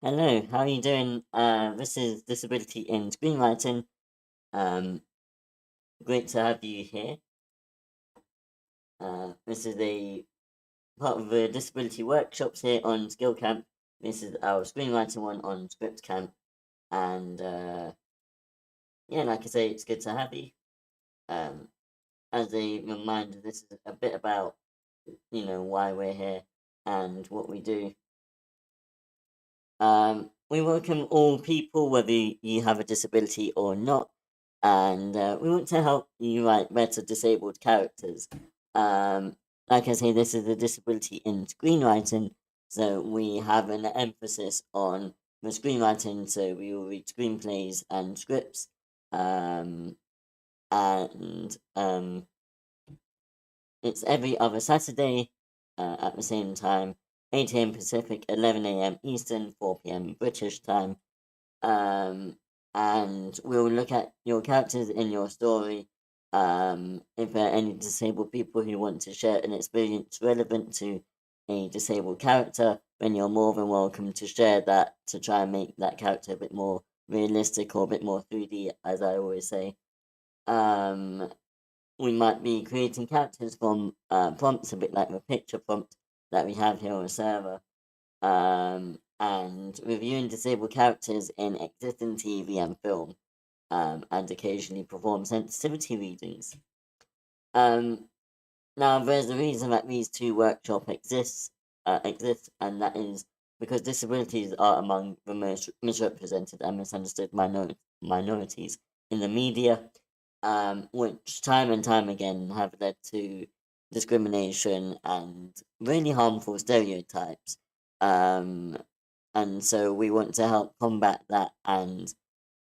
Hello, how are you doing? This is Disability in Screenwriting. Um, Great to have you here. This is a part of the disability workshops here on SkillCamp. This is our screenwriting one on ScriptCamp. And yeah, like I say, it's good to have you. Um, as a reminder, this is a bit about, why we're here and what we do. We welcome all people, whether you have a disability or not, and we want to help you write better disabled characters. Um, like I say, this is a disability in screenwriting, so we have an emphasis on the screenwriting, so we will read screenplays and scripts, um, and it's every other Saturday at the same time, 8 a.m. Pacific, 11 a.m. Eastern, 4 p.m. British time. Um, and we'll look at your characters in your story. If there are any disabled people who want to share an experience relevant to a disabled character, then you're more than welcome to share that to try and make that character a bit more realistic or a bit more 3D, as I always say. Um, we might be creating characters from prompts, a bit like the picture prompt that we have here on the server, and reviewing disabled characters in existing TV and film, and occasionally perform sensitivity readings. Um, Now, there's a reason that these two workshops exist, and that is because disabilities are among the most misrepresented and misunderstood minorities in the media, which time and time again have led to discrimination and really harmful stereotypes. Um, and so we want to help combat that, and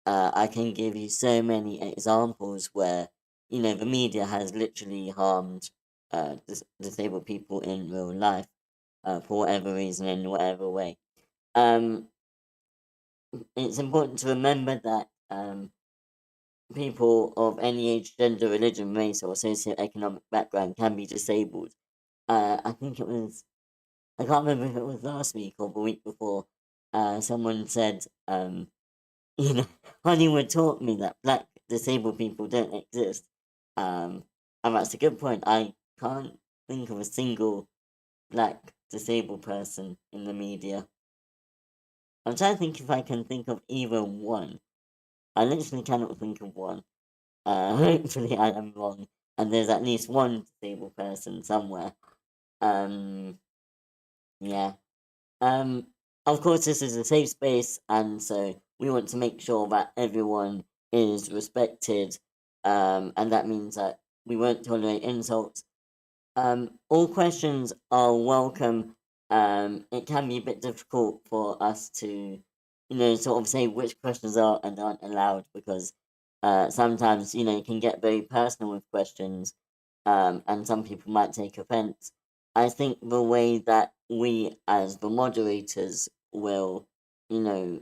I can give you so many examples where the media has literally harmed disabled people in real life for whatever reason in whatever way. Um, it's important to remember that people of any age, gender, religion, race, or socioeconomic background can be disabled. I think I can't remember if it was last week or the week before. Someone said, you know, Hollywood taught me that black disabled people don't exist. Um, and that's a good point. I can't think of a single black disabled person in the media. I'm trying to think if I can think of even one. I literally cannot think of one. Hopefully I am wrong, and there's at least one disabled person somewhere. Um, yeah. Um, of course, this is a safe space, and so we want to make sure that everyone is respected, and that means that we won't tolerate insults. All questions are welcome. It can be a bit difficult for us to, sort of say which questions are and aren't allowed because sometimes, it can get very personal with questions, and some people might take offense. I think the way that we, as the moderators, will, you know,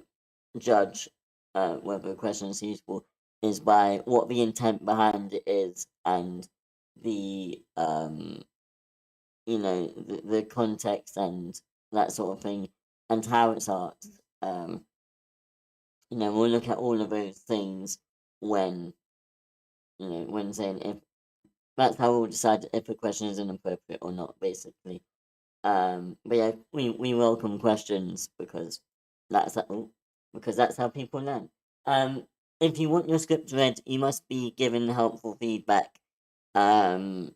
judge whether a question is useful is by what the intent behind it is and the the context and that sort of thing and how it's asked. We'll look at all of those things when when saying if that's how we'll decide if a question is inappropriate or not, basically. But yeah, we welcome questions that's how, because that's how people learn. Um, if you want your script read, you must be given helpful feedback, um,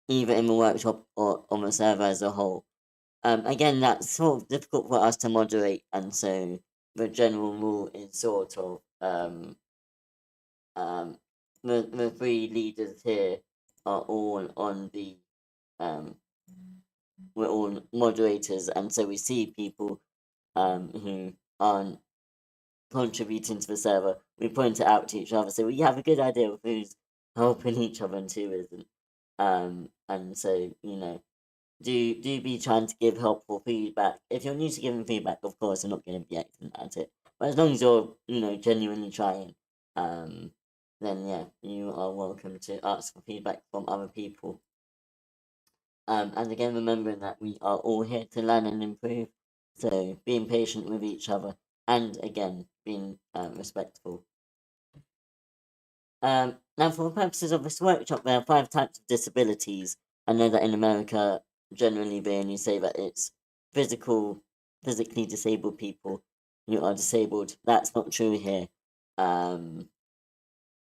either in the workshop or on the server as a whole. Again, that's sort of difficult for us to moderate, and so the general rule is sort of um, the three leaders here are all on the um, we're all moderators, and so we see people who aren't contributing to the server. We point it out to each other, so we have a good idea of who's helping each other and who isn't. And so do be trying to give helpful feedback. If you're new to giving feedback, of course, you're not going to be excellent at it. But as long as you're, genuinely trying, um, then yeah, you are welcome to ask for feedback from other people. And again, remembering that we are all here to learn and improve. So being patient with each other and again being respectful. Now, for the purposes of this workshop, there are 5 types of disabilities. I know that in America, generally they only say that it's physically disabled people who are disabled. That's not true here. There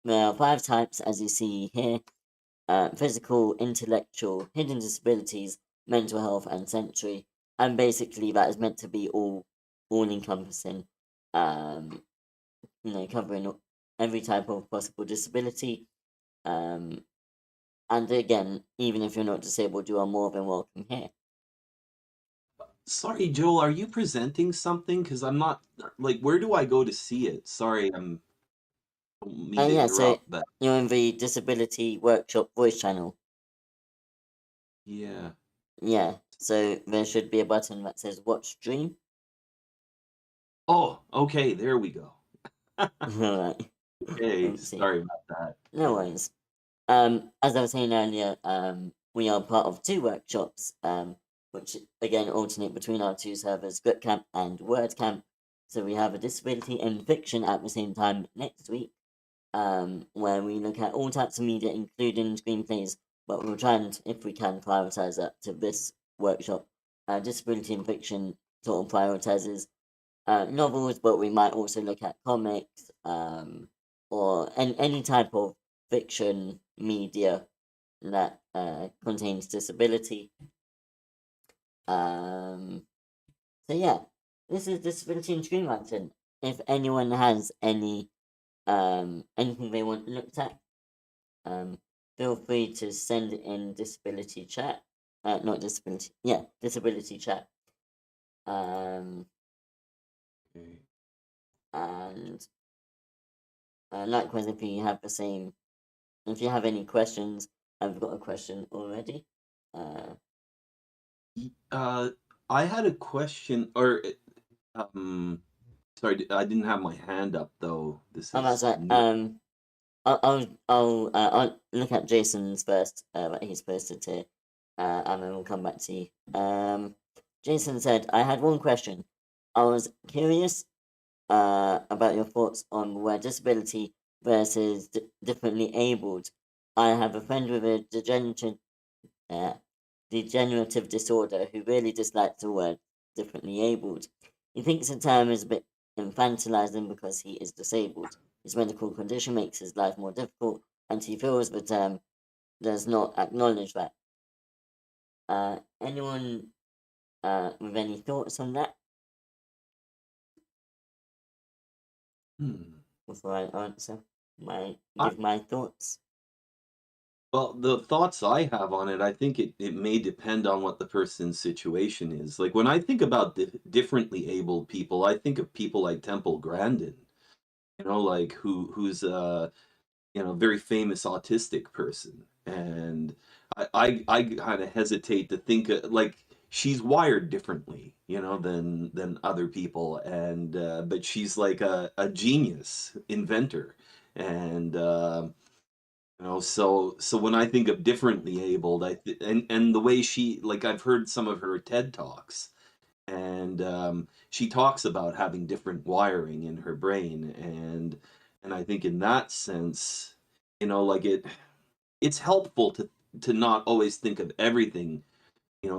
are 5 types, as you see here: physical, intellectual, hidden disabilities, mental health, and sensory. And basically, that is meant to be all encompassing. Covering every type of possible disability. And again, even if you're not disabled, you are more than welcome here. Sorry, Joel, are you presenting something? Because I'm not, like, where do I go to see it? Sorry, don't mean to Yeah, so interrupt, but you're in the Disability Workshop voice channel. yeah. Yeah, so there should be a button that says Watch Stream. Oh, okay, there we go. Alright, Okay, oopsie. sorry about that. No Yeah. worries. As I was saying earlier, we are part of 2 workshops, which again alternate between our 2 servers, ScriptCamp and WordCamp. So we have a disability in fiction at the same time next week, where we look at all types of media, including screenplays, but we'll try and, if we can, prioritize that to this workshop. Disability in fiction sort of prioritizes novels, but we might also look at comics, or any type of fiction media that contains disability. So yeah, this is disability in screenwriting. If anyone has anything they want looked at, feel free to send it in disability chat. Not disability, yeah, disability chat. Okay. And likewise, if you have any questions, I've got a question already. Uh, I had a question, or um, sorry, I didn't have my hand up though. This That's is right. new. I'll look at Jason's first, that he's posted here, and then we'll come back to you. Jason said, I had one question. I was curious about your thoughts on where disability versus differently abled. I have a friend with a uh, degenerative disorder who really dislikes the word differently abled. He thinks the term is a bit infantilizing because he is disabled. His medical condition makes his life more difficult, and he feels the term does not acknowledge that. Anyone with any thoughts on that Hmm. before I answer? I, Give my thoughts. well, the thoughts I have on it, I think it may depend on what the person's situation is. Like when I think about differently abled people, I think of people like Temple Grandin, like who's very famous autistic person, and I kind of hesitate to think like she's wired differently, than other people, and but she's like a genius inventor, and so when I think of differently abled, and the way she, like, I've heard some of her TED talks, and she talks about having different wiring in her brain, and I think in that sense, like it's helpful to not always think of everything,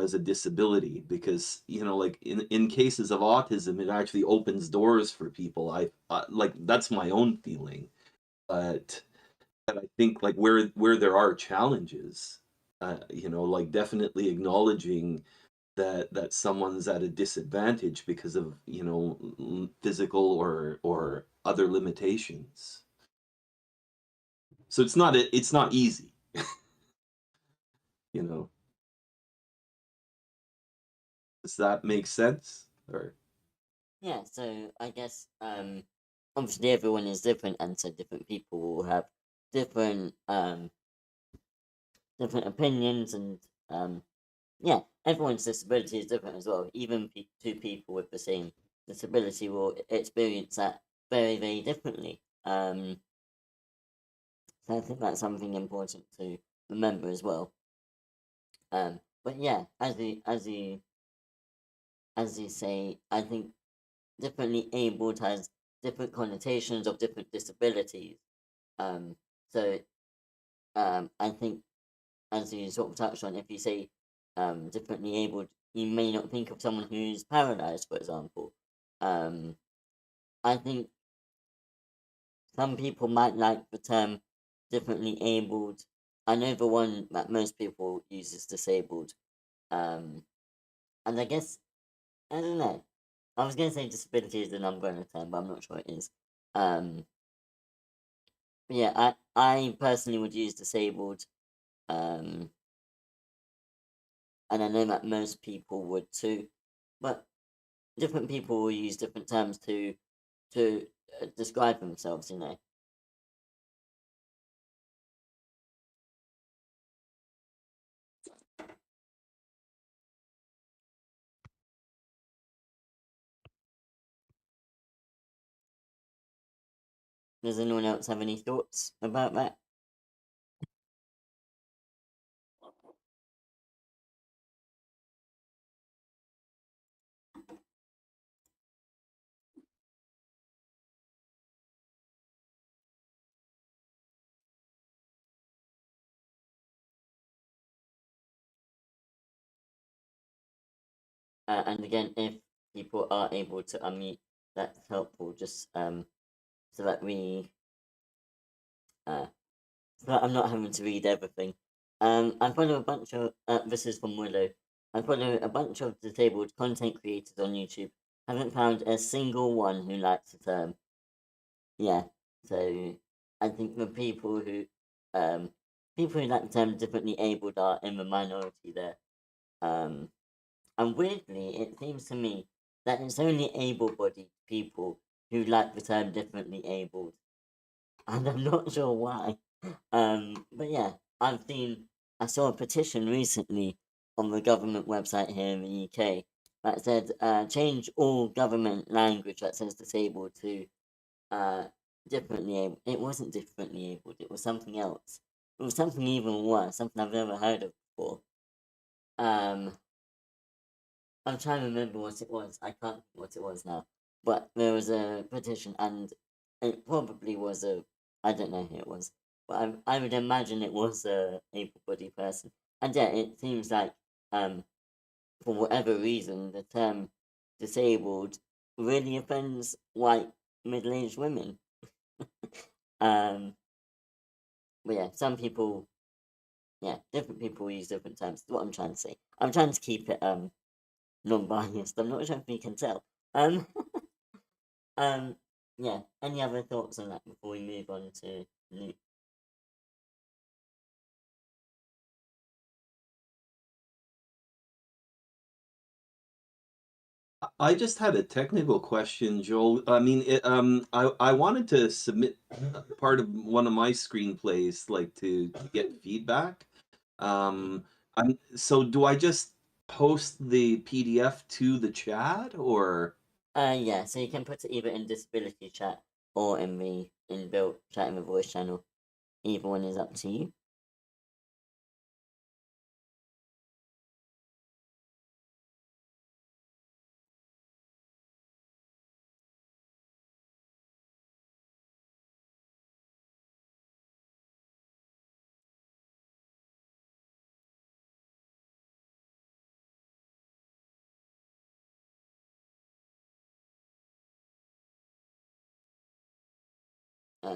as a disability, because like in cases of autism, it actually opens doors for people. Like that's my own feeling, but I think like where there are challenges, like definitely acknowledging that someone's at a disadvantage because of physical or other limitations. So it's not easy, you know. Does that make sense? Or Yeah, so I guess obviously everyone is different, and so different people will have different different opinions, and yeah, everyone's disability is different as well. Even 2 people with the same disability will experience that very, very differently. So I think that's something important to remember as well. But yeah, as you say, I think differently abled has different connotations of different disabilities. Um, so I think, as you sort of touched on, if you say differently abled, you may not think of someone who's paralyzed, for example. I think some people might like the term differently abled. I know the one that most people use is disabled. And I guess, I don't know. I was going to say disability is an umbrella term, but I'm not sure it is. But yeah, I personally would use disabled. Um, and I know that most people would too. But different people will use different terms to describe themselves, you know. Does anyone else have any thoughts about that? And again, if people are able to unmute, that's helpful. Just so that we so that I'm not having to read everything. I follow a bunch of this is from Willow. I follow a bunch of disabled content creators on YouTube. Haven't found a single one who likes the term. Yeah, so I think the people who like the term differently abled are in the minority there. Um, and weirdly, it seems to me that it's only able-bodied people who like the term differently abled, and I'm not sure why. But yeah, I saw a petition recently on the government website here in the UK that said change all government language that says disabled to uh, differently able. It wasn't differently abled. It was something else. It was something even worse. Something I've never heard of before. Um, I'm trying to remember what it was. I can't think what it was now. But there was a petition, and it probably was a. I don't know who it was, but I would imagine it was a able-bodied person. And yeah, it seems like for whatever reason, the term disabled really offends white middle-aged women. Um, but yeah, some people, yeah, different people use different terms. That's what I'm trying to say. I'm trying to keep it non-biased. I'm not sure if you can tell. Um, um, yeah. Any other thoughts on that before we move on to new? I just had a technical question, Joel. I mean, I wanted to submit part of one of my screenplays, like to get feedback. Um, so do I just post the PDF to the chat, or? Yeah. So you can put it either in disability chat or in the inbuilt chat in the voice channel. Either one is up to you.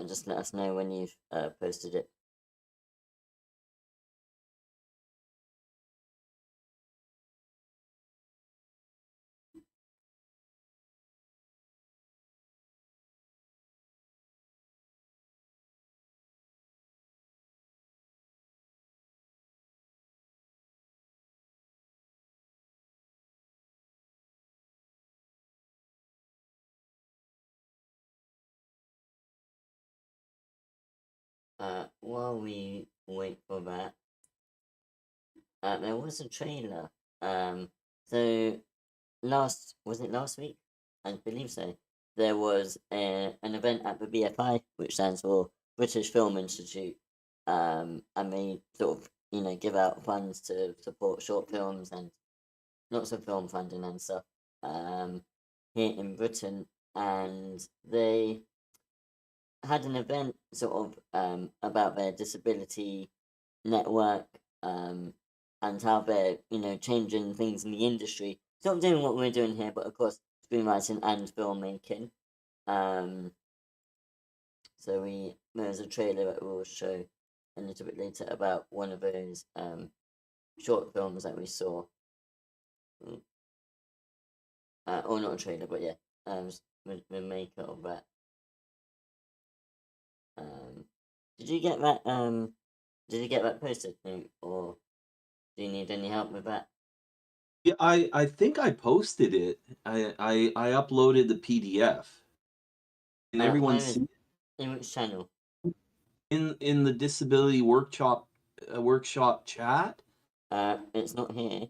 Just let us know when you've posted it. While we wait for that, there was a trailer. So was it last week? I believe so. There was an event at the BFI, which stands for British Film Institute. And they sort of give out funds to support short films and lots of film funding and stuff. here in Britain, and they had an event sort of about their disability network, and how they're changing things in the industry. Sort of doing what we're doing here, but of course screenwriting and filmmaking. So there's a trailer that we'll show a little bit later about one of those short films that we saw. Or not a trailer, but yeah, the maker of that. Did you get that? Did you get that posted, or do you need any help with that? Yeah, I think I posted it. I uploaded the PDF. Can everyone Where is see in which channel? it? In the disability workshop chat? It's not here.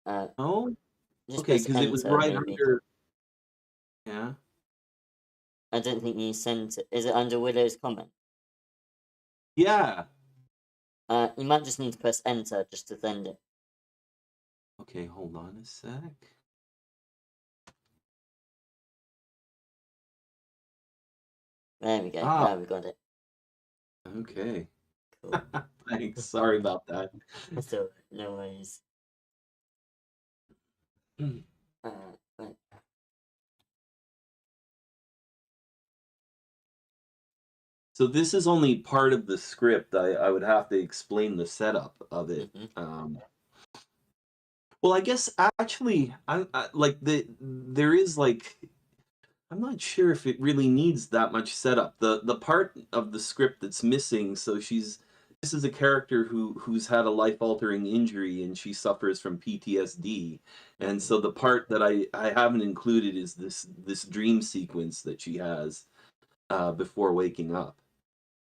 No? Just Okay, press because it was enter, right maybe. under. Yeah. I don't think you sent it. Is it under Willow's comment? Yeah. You might just need to press enter just to send it. Okay, hold on a sec. There we go. Ah, Now we got it. okay. Cool. Thanks. Sorry about that. That's all right. No worries. Right. So this is only part of the script. I would have to explain the setup of it. Well, I guess actually, I like there is like I'm not sure if it really needs that much setup. The part of the script that's missing, so this is a character who's had a life-altering injury and she suffers from PTSD. And so the part that I haven't included is this dream sequence that she has before waking up,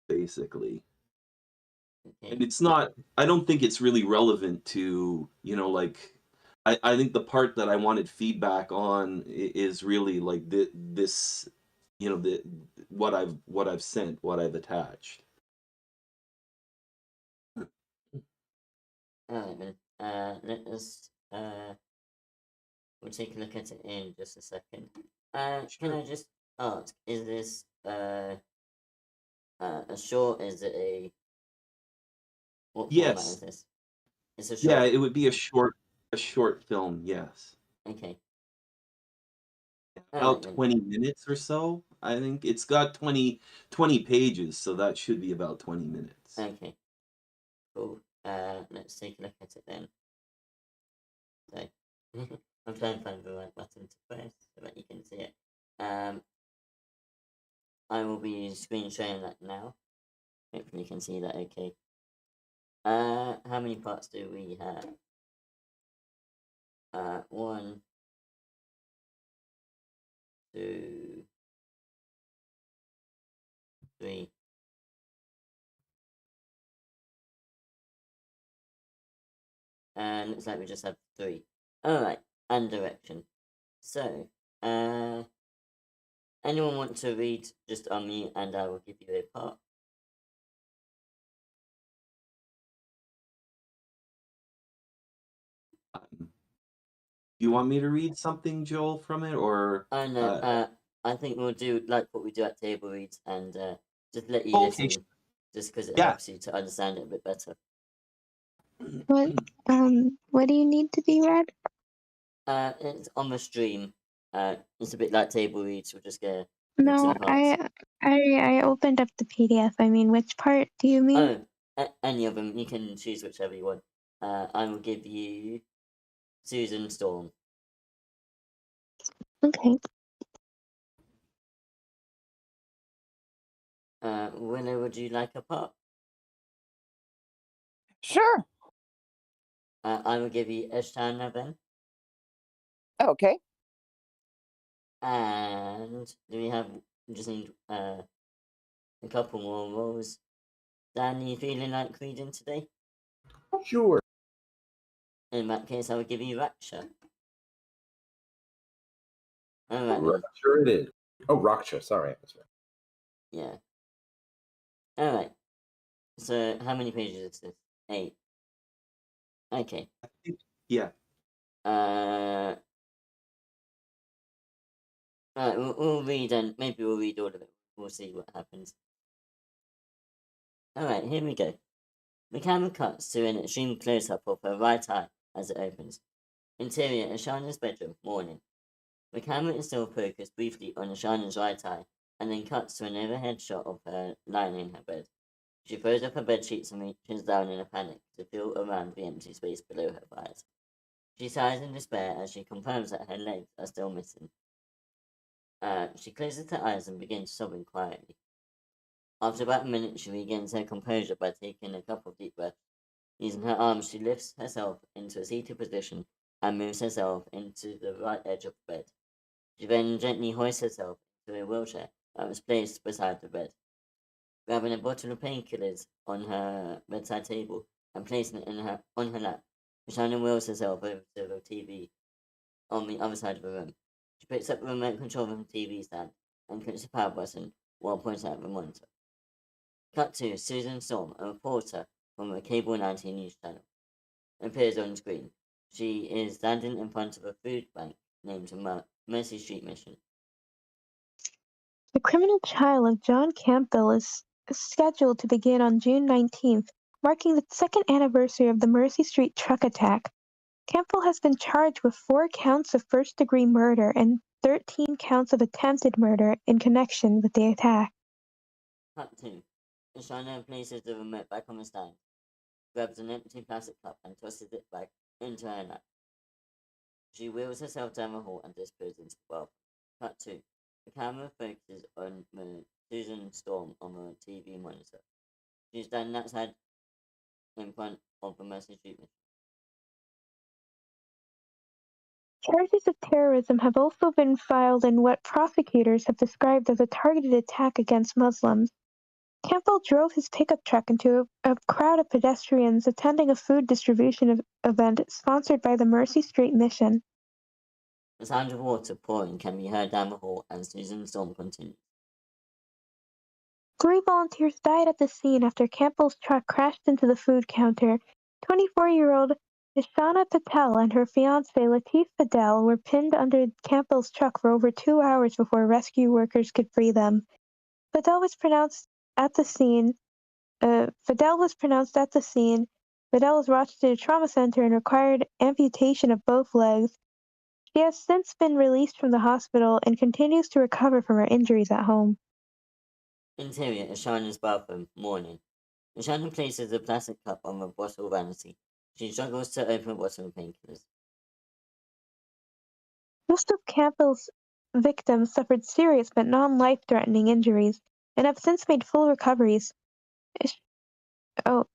basically. And it's not I don't think it's really relevant to, like I think the part that I wanted feedback on is really like this, the what I've sent, what I've attached. Alright then. Let us we'll take a look at it in just a second. Can Sure. I just ask, is this a short? Is it a what format is Yes. this? It's a Yeah, short. it would be a short film, yes. Okay. About Alright then. 20 minutes or so. I think it's got 20 pages, so that should be about 20 minutes. Okay. Cool. Let's take a look at it then. So I'm trying to find the right button to press so that you can see it. I will be screen sharing that now. Hopefully you can see that okay. How many parts do we have? 1, 2, 3. And looks like we just have 3. Alright, and direction. So, anyone want to read just on me and I will give you a part? You want me to read something, Joel, from it, or? Oh no, I think we'll do like what we do at table reads and just let you Okay, listen just because it yeah. helps you to understand it a bit better. What do you need to be read? It's on the stream. It's a bit like table reads. We'll just get No, some parts. I opened up the PDF. I mean, which part do you mean? Any of them. You can choose whichever you want. I will give you Susan Storm. Okay. Willow, would you like a part? Sure. I will give you Eshtana then. Okay. And do we have? We just need a couple more roles. Dan, you feeling like reading today? Sure. In that case, I will give you Raksha. Alright then. Sure it is. Oh, Raksha. Sorry. That's right. Yeah. Alright. So, how many pages is this? 8. Okay. Yeah. Alright, we'll read and maybe we'll read all of it. We'll see what happens. Alright, here we go. The camera cuts to an extreme close-up of her right eye as it opens. Interior, Ashana's bedroom, morning. The camera is still focused briefly on Ashana's right eye, and then cuts to an overhead shot of her lying in her bed. She throws up her bed sheets and reaches down in a panic to feel around the empty space below her thighs. She sighs in despair as she confirms that her legs are still missing. She closes her eyes and begins sobbing quietly. After about a minute, she regains her composure by taking a couple of deep breaths. Using her arms, she lifts herself into a seated position and moves herself into the right edge of the bed. She then gently hoists herself into a wheelchair that was placed beside the bed. Grabbing a bottle of painkillers on her bedside table and placing it on her lap, Ashana wheels herself over to the TV on the other side of the room. She picks up the remote control from the TV stand and clicks the power button while pointing at the monitor. Cut to Susan Storm, a reporter from a Cable 19 news channel, appears on screen. She is standing in front of a food bank named Mercy Street Mission. The criminal trial of John Campbell is scheduled to begin on June 19th, marking the second anniversary of the Mercy Street truck attack. Campbell has been charged with 4 counts of first-degree murder and 13 counts of attempted murder in connection with the attack. Cut 2. Ashana places the remote back on the stand, grabs an empty plastic cup and tosses it back into her lap. She wheels herself down the hall and disappears into the bathroom. Cut 2. The camera focuses on Susan Storm on the TV monitor. She's standing outside in front of the Mercy Street Mission. Charges of terrorism have also been filed in what prosecutors have described as a targeted attack against Muslims. Campbell drove his pickup truck into a crowd of pedestrians attending a food distribution event sponsored by the Mercy Street Mission. The sound of water pouring can be heard down the hall as Susan Storm continues. 3 volunteers died at the scene after Campbell's truck crashed into the food counter. 24-year-old Ishana Patel and her fiancé Latif Fadel were pinned under Campbell's truck for over 2 hours before rescue workers could free them. Fadel was pronounced at the scene. Fadel was rushed to a trauma center and required amputation of both legs. She has since been released from the hospital and continues to recover from her injuries at home. Interior, Ashana's bathroom, morning. Ashana places a plastic cup on the bottle vanity. She struggles to open a bottle of painkillers. Most of Campbell's victims suffered serious but non-life-threatening injuries and have since made full recoveries. Oh,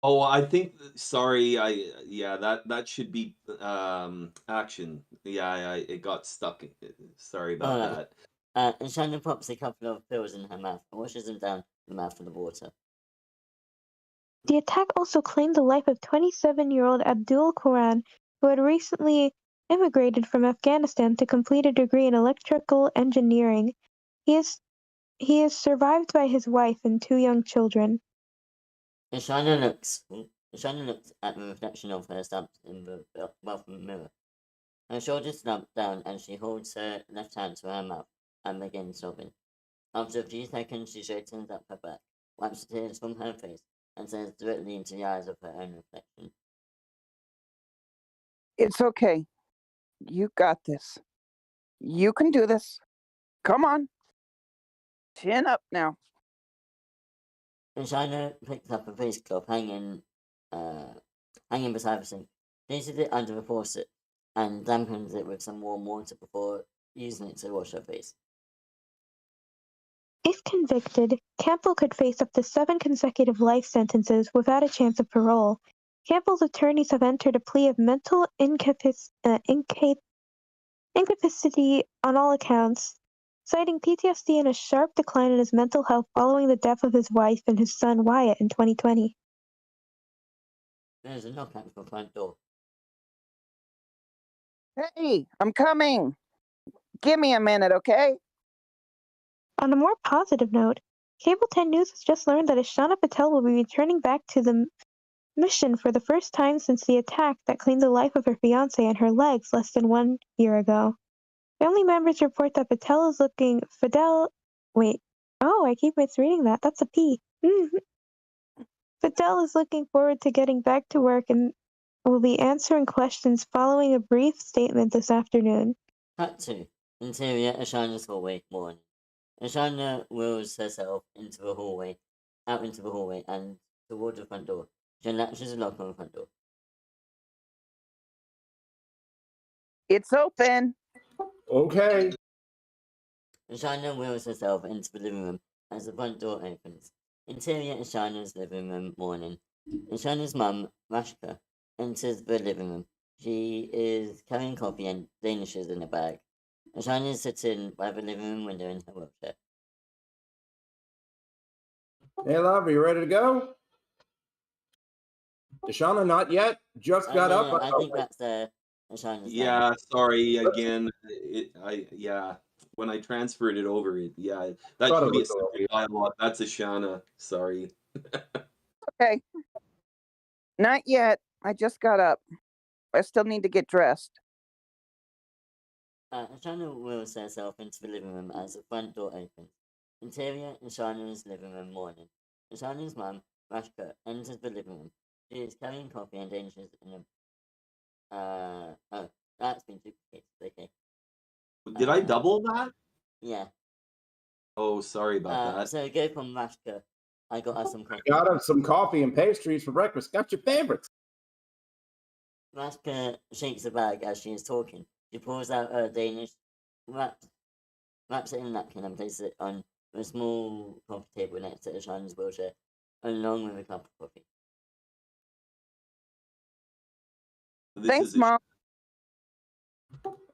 I think. Sorry, that should be action. Yeah, it got stuck. Sorry about Alright. that. Ashana pops a couple of pills in her mouth and washes them down the mouth with the water. The attack also claimed the life of 27-year-old Abdul Quran, who had recently immigrated from Afghanistan to complete a degree in electrical engineering. He is survived by his wife and 2 young children. Ashana looks at the reflection of her stump in the bathroom mirror. Her shoulders slump down and she holds her left hand to her mouth and begins sobbing. After a few seconds, she straightens up her back, wipes the tears from her face, and stares directly into the eyes of her own reflection. It's okay. You got this. You can do this. Come on. Chin up now. Ashana picks up a face cloth hanging beside the sink, places it under the faucet, and dampens it with some warm water before using it to wash her face. If convicted, Campbell could face up to 7 consecutive life sentences without a chance of parole. Campbell's attorneys have entered a plea of mental incapacity on all accounts, citing PTSD and a sharp decline in his mental health following the death of his wife and his son Wyatt in 2020. There's a knock at the front door. Hey, I'm coming. Give me a minute, okay? On a more positive note, Cable 10 News has just learned that Ishana Patel will be returning back to the mission for the first time since the attack that claimed the life of her fiancé and her legs less than 1 year ago. Family members report that Patel is looking Wait. Oh, I keep misreading that. That's a P. Patel is looking forward to getting back to work and will be answering questions following a brief statement this afternoon. Cut 2. Interior Ashana's hallway, morning. Ashana wheels herself out into the hallway, and towards the front door. She latches a lock on the front door. It's open. Okay. Ashana wheels herself into the living room as the front door opens. Interior Ashana's living room, morning. Ashana's mum, Rashka, enters the living room. She is carrying coffee and danishes in a bag. Ashana is sitting by the living room window in her wheelchair. Hey, love, are you ready to go? Deshauna, not yet. Just got up. I think that's Ashana's Yeah, sorry again. When I transferred it over, that Thought should it be a was all separate dialogue. That's Ashana. Sorry. Okay. Not yet. I just got up. I still need to get dressed. Ashana wheels herself into the living room as the front door opens. Interior Ashana's living room, morning. Ashana's mum, Rashka, enters the living room. She is carrying coffee and danishes in a oh, that's been duplicated. Okay. Did I double that? Yeah. Oh, sorry about that. So go from Rashka. I got us some coffee. Got us some coffee and pastries for breakfast. Got your favorites. Rashka shakes the bag as she is talking. She pulls out a Danish, wraps it in a napkin and places it on a small coffee table next to Ashana's wheelchair, along with a cup of coffee. This Thanks, is Mom.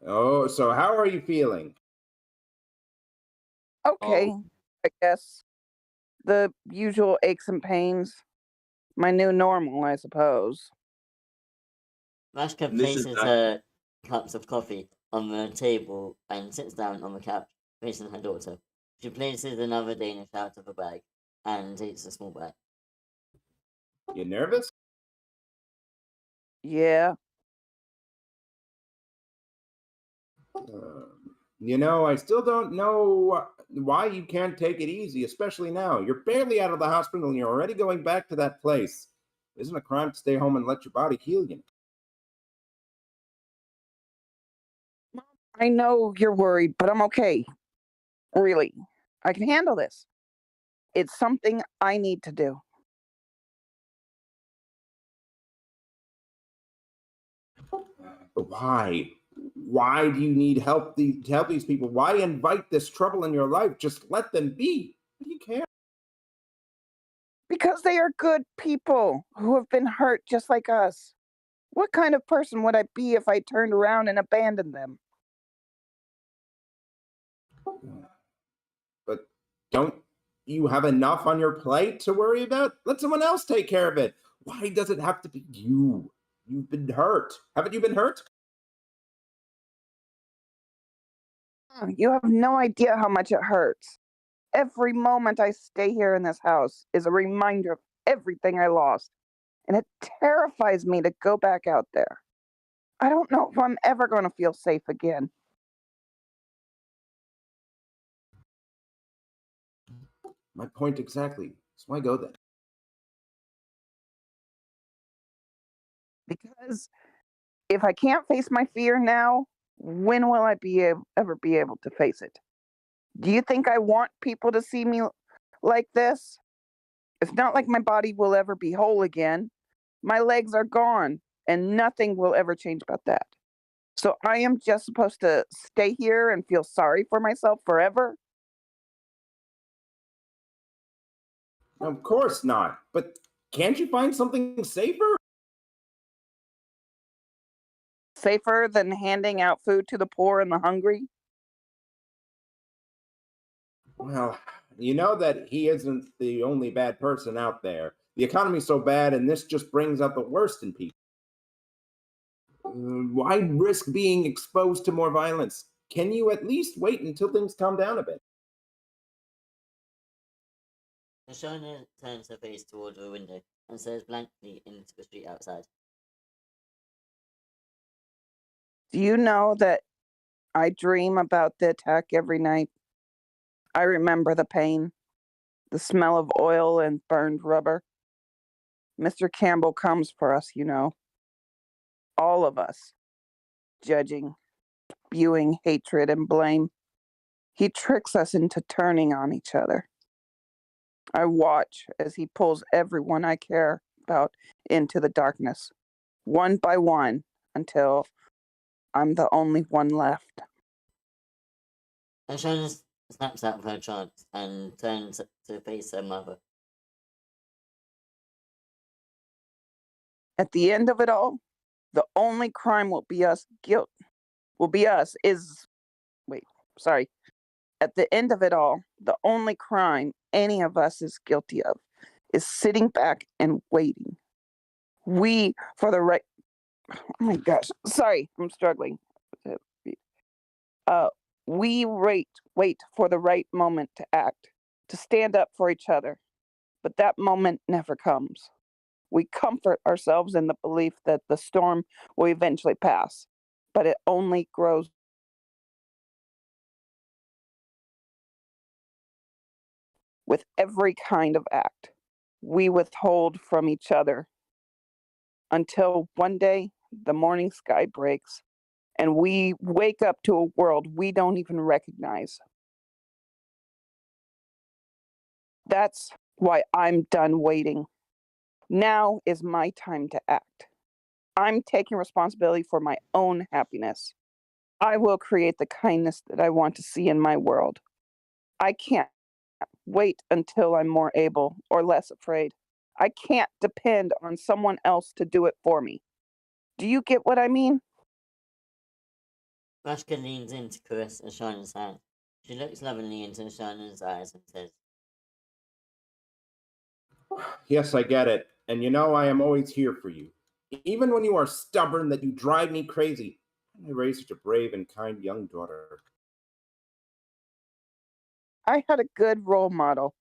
Oh, so how are you feeling? Okay, I guess. The usual aches and pains. My new normal, I suppose. Rashka And this is places her cups of coffee on the table and sits down on the couch facing her daughter. She places another Danish out of the bag and takes a small bite. You nervous? Yeah. I still don't know why you can't take it easy, especially now. You're barely out of the hospital and you're already going back to that place. It isn't a crime to stay home and let your body heal you. I know you're worried, but I'm okay. Really. I can handle this. It's something I need to do. But why? Why do you need help to help these people? Why invite this trouble in your life? Just let them be. What do you care? Because they are good people who have been hurt just like us. What kind of person would I be if I turned around and abandoned them? But don't you have enough on your plate to worry about? Let someone else take care of it. Why does it have to be you? You've been hurt. Haven't you been hurt? You have no idea how much it hurts. Every moment I stay here in this house is a reminder of everything I lost, and it terrifies me to go back out there. I don't know if I'm ever going to feel safe again. My point exactly. So why go then? Because if I can't face my fear now, when will I ever be able to face it? Do you think I want people to see me like this? It's not like my body will ever be whole again. My legs are gone, and nothing will ever change about that. So I am just supposed to stay here and feel sorry for myself forever? Of course not. But can't you find something safer? Safer than handing out food to the poor and the hungry? Well, you know that he isn't the only bad person out there. The economy's so bad, and this just brings out the worst in people. Why risk being exposed to more violence? Can you at least wait until things calm down a bit? Ashana turns her face towards the window and stares blankly into the street outside. Do you know that I dream about the attack every night. I remember the pain, the smell of oil and burned rubber. Mr. Campbell comes for us, all of us, judging, spewing hatred and blame. He tricks us into turning on each other. I watch as he pulls everyone I care about into the darkness, one by one, until I'm the only one left. Ashana snaps out of her trance and turns to face her mother. At the end of it all, the only crime will be us At the end of it all, the only crime any of us is guilty of is sitting back and waiting. We for the right Oh my gosh. Sorry, I'm struggling. We wait for the right moment to act, to stand up for each other. But that moment never comes. We comfort ourselves in the belief that the storm will eventually pass, but it only grows. With every kind of act, we withhold from each other until one day the morning sky breaks and we wake up to a world we don't even recognize. That's why I'm done waiting. Now is my time to act. I'm taking responsibility for my own happiness. I will create the kindness that I want to see in my world. I can't wait until I'm more able or less afraid. I can't depend on someone else to do it for me. Do you get what I mean? Rashka leans in to caress Ashana's hand. She looks lovingly into Ashana's eyes and says, Yes, I get it. And I am always here for you. Even when you are stubborn that you drive me crazy. I raised such a brave and kind young daughter. I had a good role model.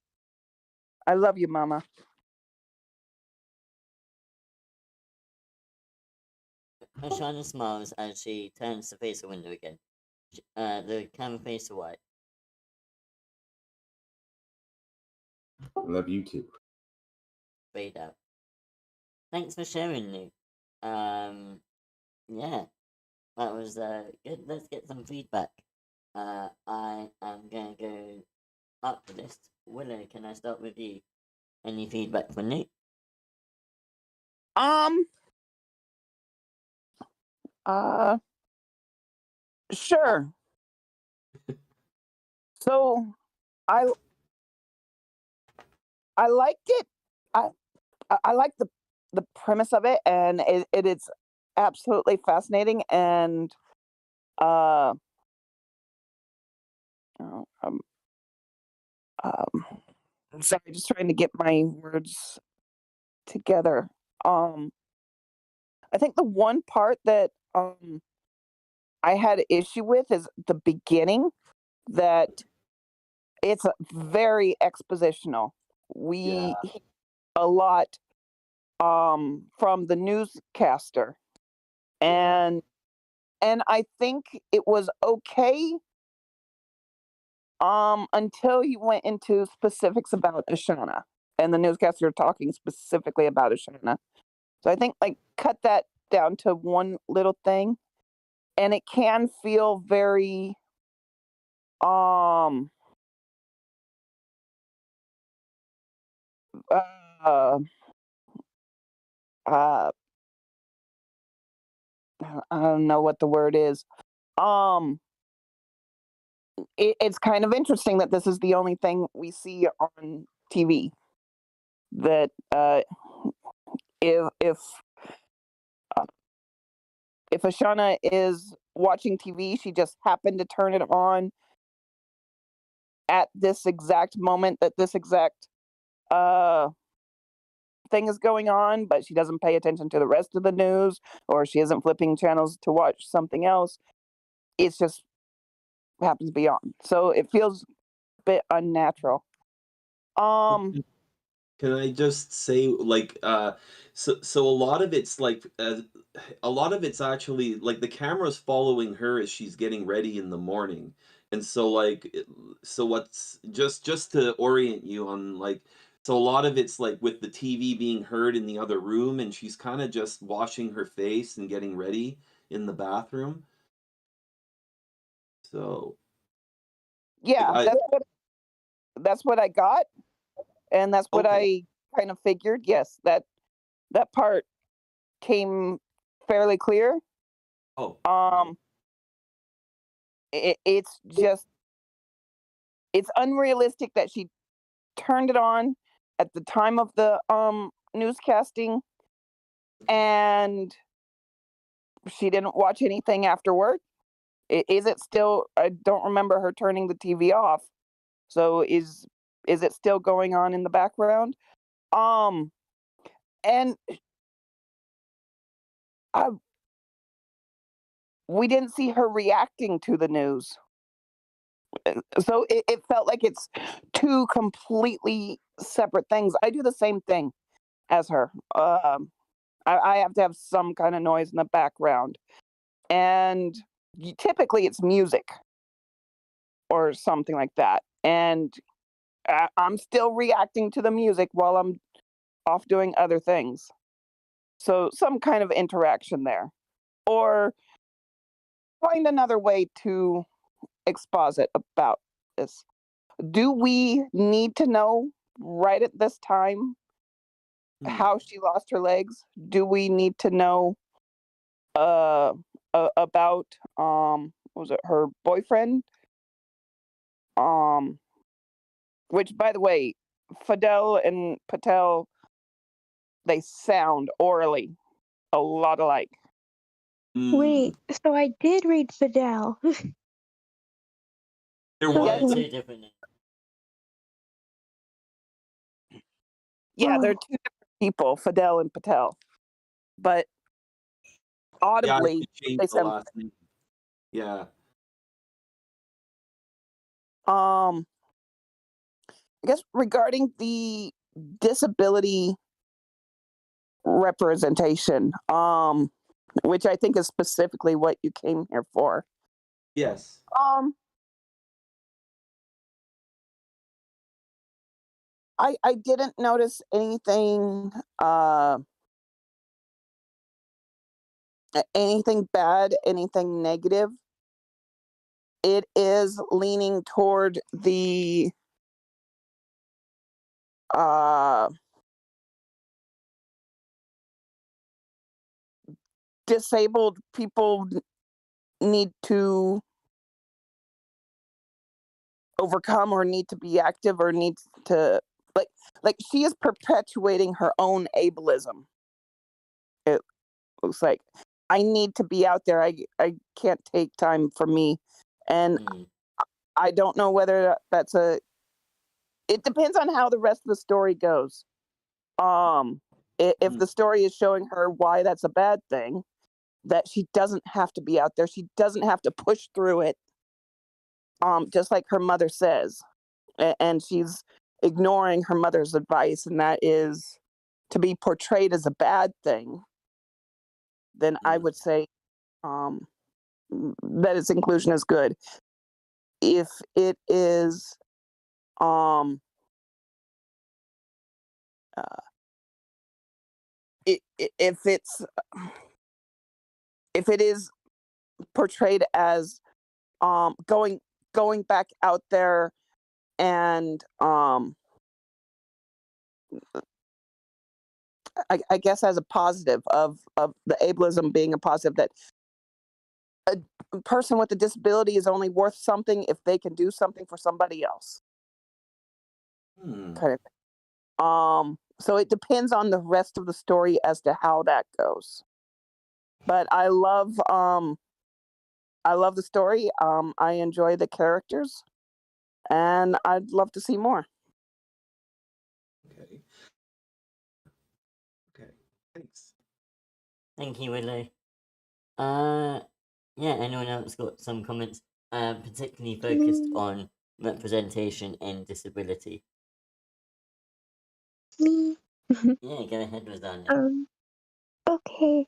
I love you, Mama. Ashana smiles as she turns to face the window again. The camera fades to white. I love you too. Fade out. Thanks for sharing, Luke. Yeah, that was good. Let's get some feedback. I am gonna go up the list. Willow, can I start with you? Any feedback for Luke? Sure. So I liked it. I like the premise of it, and it is absolutely fascinating. And oh, I'm sorry, just trying to get my words together. I think the one part that I had issue with is the beginning, that it's very expositional. We hear a lot from the newscaster, and I think it was okay until you went into specifics about Ashana and the newscaster talking specifically about Ashana. So I think cut that down to one little thing, and it can feel very uh I don't know what the word is. It's kind of interesting that this is the only thing we see on TV. That if Ashana is watching TV, she just happened to turn it on at this exact moment that this exact thing is going on, but she doesn't pay attention to the rest of the news, or she isn't flipping channels to watch something else. It's just happens to be on. So it feels a bit unnatural. Can I just say, like, so a lot of it's like, a lot of it's actually like the camera's following her as she's getting ready in the morning, and so like, so what's just to orient you on like, so a lot of it's like with the TV being heard in the other room, and she's kind of just washing her face and getting ready in the bathroom. So Yeah, I that's what I got, and that's what okay. I kind of figured. Yes, that part came fairly clear. Oh, okay. It's just it's unrealistic that she turned it on at the time of the newscasting, and she didn't watch anything afterward. Is it still? I don't remember her turning the TV off. So is it still going on in the background? Um, and I we didn't see her reacting to the news. So it felt like it's two completely separate things. I do the same thing as her. I have to have some kind of noise in the background, and typically it's music or something like that. And I'm still reacting to the music while I'm off doing other things. So some kind of interaction there, or find another way to exposit about this. Do we need to know right at this time Hmm. how she lost her legs? Do we need to know uh about what was it, her boyfriend? Um which, by the way, Fidel and Patel, they sound orally a lot alike. Hmm. Wait, so I did read Fidel. There So was They're he a was. two different names. Yeah, they're Oh, two different people, Fidel and Patel. But Yeah, I audibly could change they the sound. last name. Yeah. I guess regarding the disability representation, which I think is specifically what you came here for. Yes. Um, I didn't notice anything bad, anything negative. It is leaning toward the uh disabled people need to overcome or need to be active or needs to, like she is perpetuating her own ableism. It looks like I need to be out there. I can't take time for me, and Hmm. I don't know whether that's a. It depends on how the rest of the story goes. If Hmm. the story is showing her why that's a bad thing, that she doesn't have to be out there, she doesn't have to push through it. Just like her mother says, and she's ignoring her mother's advice, and that is to be portrayed as a bad thing. Then I Hmm. would say um, that its inclusion is good. If it is, um, uh, if it's if it is portrayed as going back out there and I guess as a positive of the ableism being a positive, that a person with a disability is only worth something if they can do something for somebody else, Hmm. kind of thing. So it depends on the rest of the story as to how that goes. But I love the story. I enjoy the characters, and I'd love to see more. Okay. Okay. Thanks. Thank you, Willow. Yeah, anyone else got some comments, particularly focused mm, on representation and disability? Me. Yeah, go ahead, Lasagna. Okay.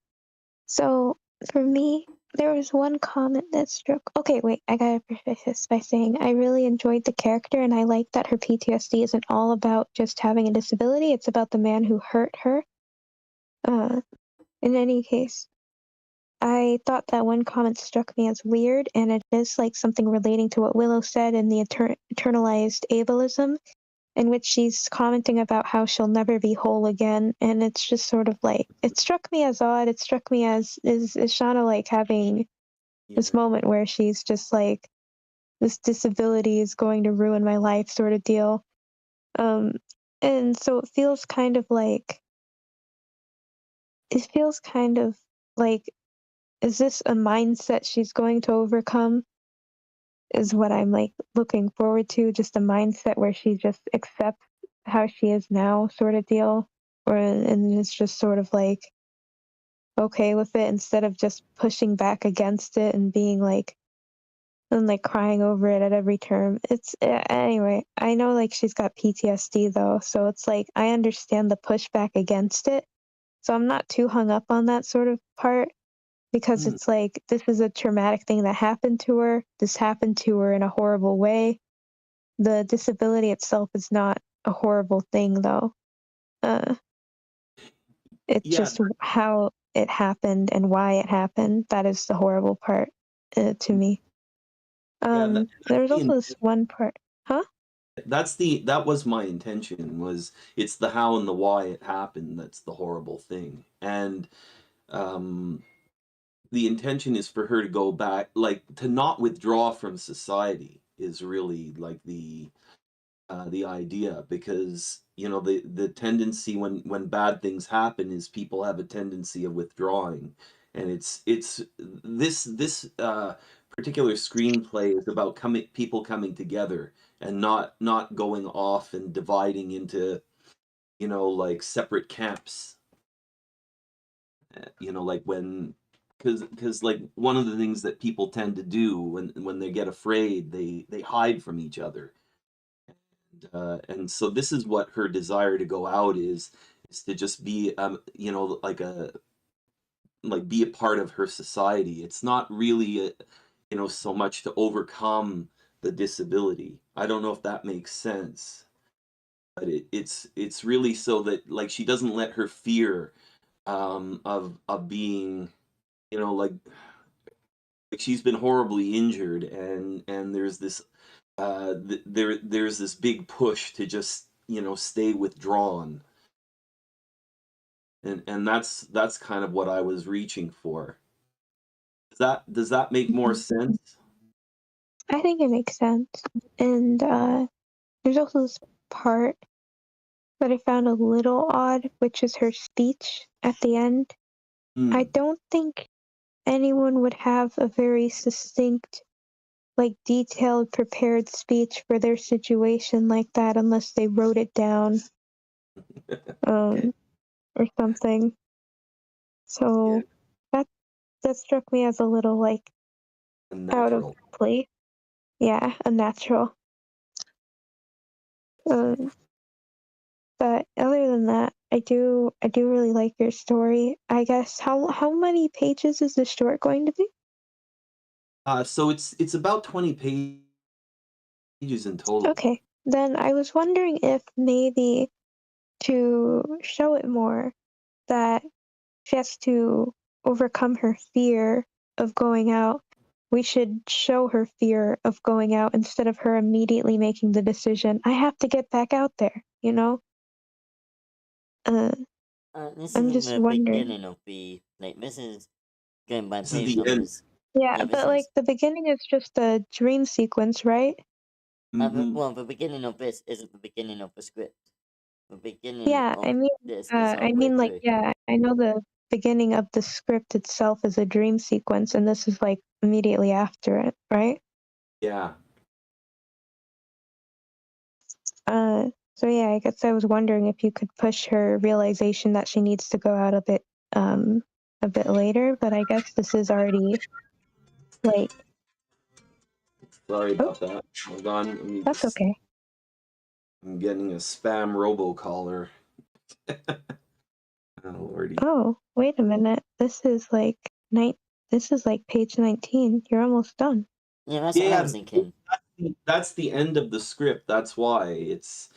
So for me, there was one comment that struck. Okay, wait, I gotta preface this by saying I really enjoyed the character, and I like that her PTSD isn't all about just having a disability. It's about the man who hurt her. In any case, I thought that one comment struck me as weird, and it is like something relating to what Willow said in the internalized ableism, in which she's commenting about how she'll never be whole again, and it's just sort of like, it struck me as odd. It struck me as, is Shauna like having this moment where she's just like, this disability is going to ruin my life sort of deal. And so it feels kind of like, is this a mindset she's going to overcome? Is what I'm like looking forward to, just a mindset where she just accepts how she is now sort of deal, and it's just sort of like okay with it instead of just pushing back against it and being like and like crying over it at every term. It's anyway, I know like she's got PTSD though, so it's like I understand the pushback against it. So I'm not too hung up on that sort of part because it's like this is a traumatic thing that happened to her. This happened to her in a horrible way. The disability itself is not a horrible thing though. It's Yeah, just how it happened and why it happened. That is the horrible part to me. that's There's the also this one part. Huh? that was my intention, was it's the how and the why it happened that's the horrible thing. And the intention is for her to go back, like to not withdraw from society is really like the idea, because you know the tendency when bad things happen is people have a tendency of withdrawing, and it's this particular screenplay is about people coming together and not going off and dividing into, you know, like separate camps. You know, like when, because like one of the things that people tend to do when they get afraid, they hide from each other. And so this is what her desire to go out is to just be you know, like be a part of her society. It's not really you know, so much to overcome the disability. I don't know if that makes sense, but it's really so that like she doesn't let her fear of being, you know, like she's been horribly injured, and there's this there's this big push to just, you know, stay withdrawn, and that's kind of what I was reaching for. Does that make more Mhm. sense? I think it makes sense. And there's also this part that I found a little odd, which is her speech at the end. I Hmm. don't think anyone would have a very succinct, like detailed, prepared speech for their situation like that unless they wrote it down, um, or something. Yeah, So that that struck me as a little like out of unnatural. place. Yeah, unnatural. Um, but other than that, I do really like your story. I guess how many pages is the short going to be? So it's about 20 pages in total. Okay. Then I was wondering if maybe to show it more that she has to overcome her fear of going out. We should show her fear of going out instead of her immediately making the decision, I have to get back out there, you know? Uh, This I'm isn't just the wondering. beginning of the like. This is going by This is page the end. numbers. Yeah, Yeah, this but like is. the beginning is just a dream sequence, right? Hmm. Well, the beginning of this isn't the beginning of the script. The beginning Yeah, of this is I halfway mean, like, through. yeah, I know the beginning of the script itself is a dream sequence, and this is like immediately after it, right? Yeah. So yeah, I guess I was wondering if you could push her realization that she needs to go out um, a bit later, but I guess this is already like, Sorry oh, about that. Hold on. Let me that's just. okay. I'm getting a spam robocaller. Oh, Lordy. Oh, wait a minute. This is like page 19. You're almost done. Yeah, that's what I Yeah, was thinking. that's the end of the script. That's why it's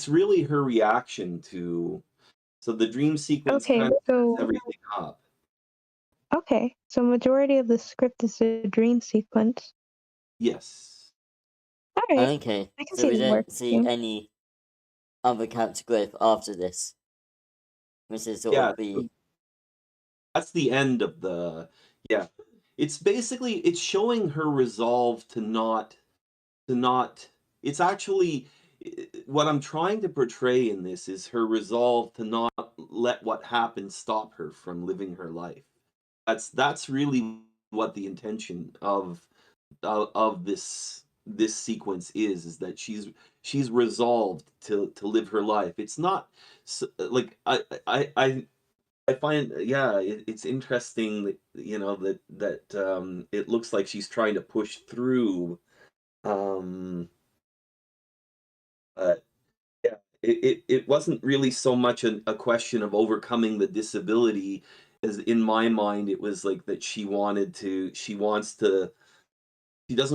really her reaction to. So the dream sequence Okay, kind of so sets everything up. majority of the script is a dream sequence. Yes. All right, Okay, I can so see we that don't see working. any other character growth after this. Which is sort Yeah, of the... that's the end of the. Yeah, it's basically it's showing her resolve to not. It's actually what I'm trying to portray in this is her resolve to not let what happened stop her from living her life. That's really what the intention of this sequence is that she's resolved to live her life. It's not like I find, yeah, it's interesting that it looks like she's trying to push through. But yeah, it wasn't really so much a question of overcoming the disability as in my mind it was like that she doesn't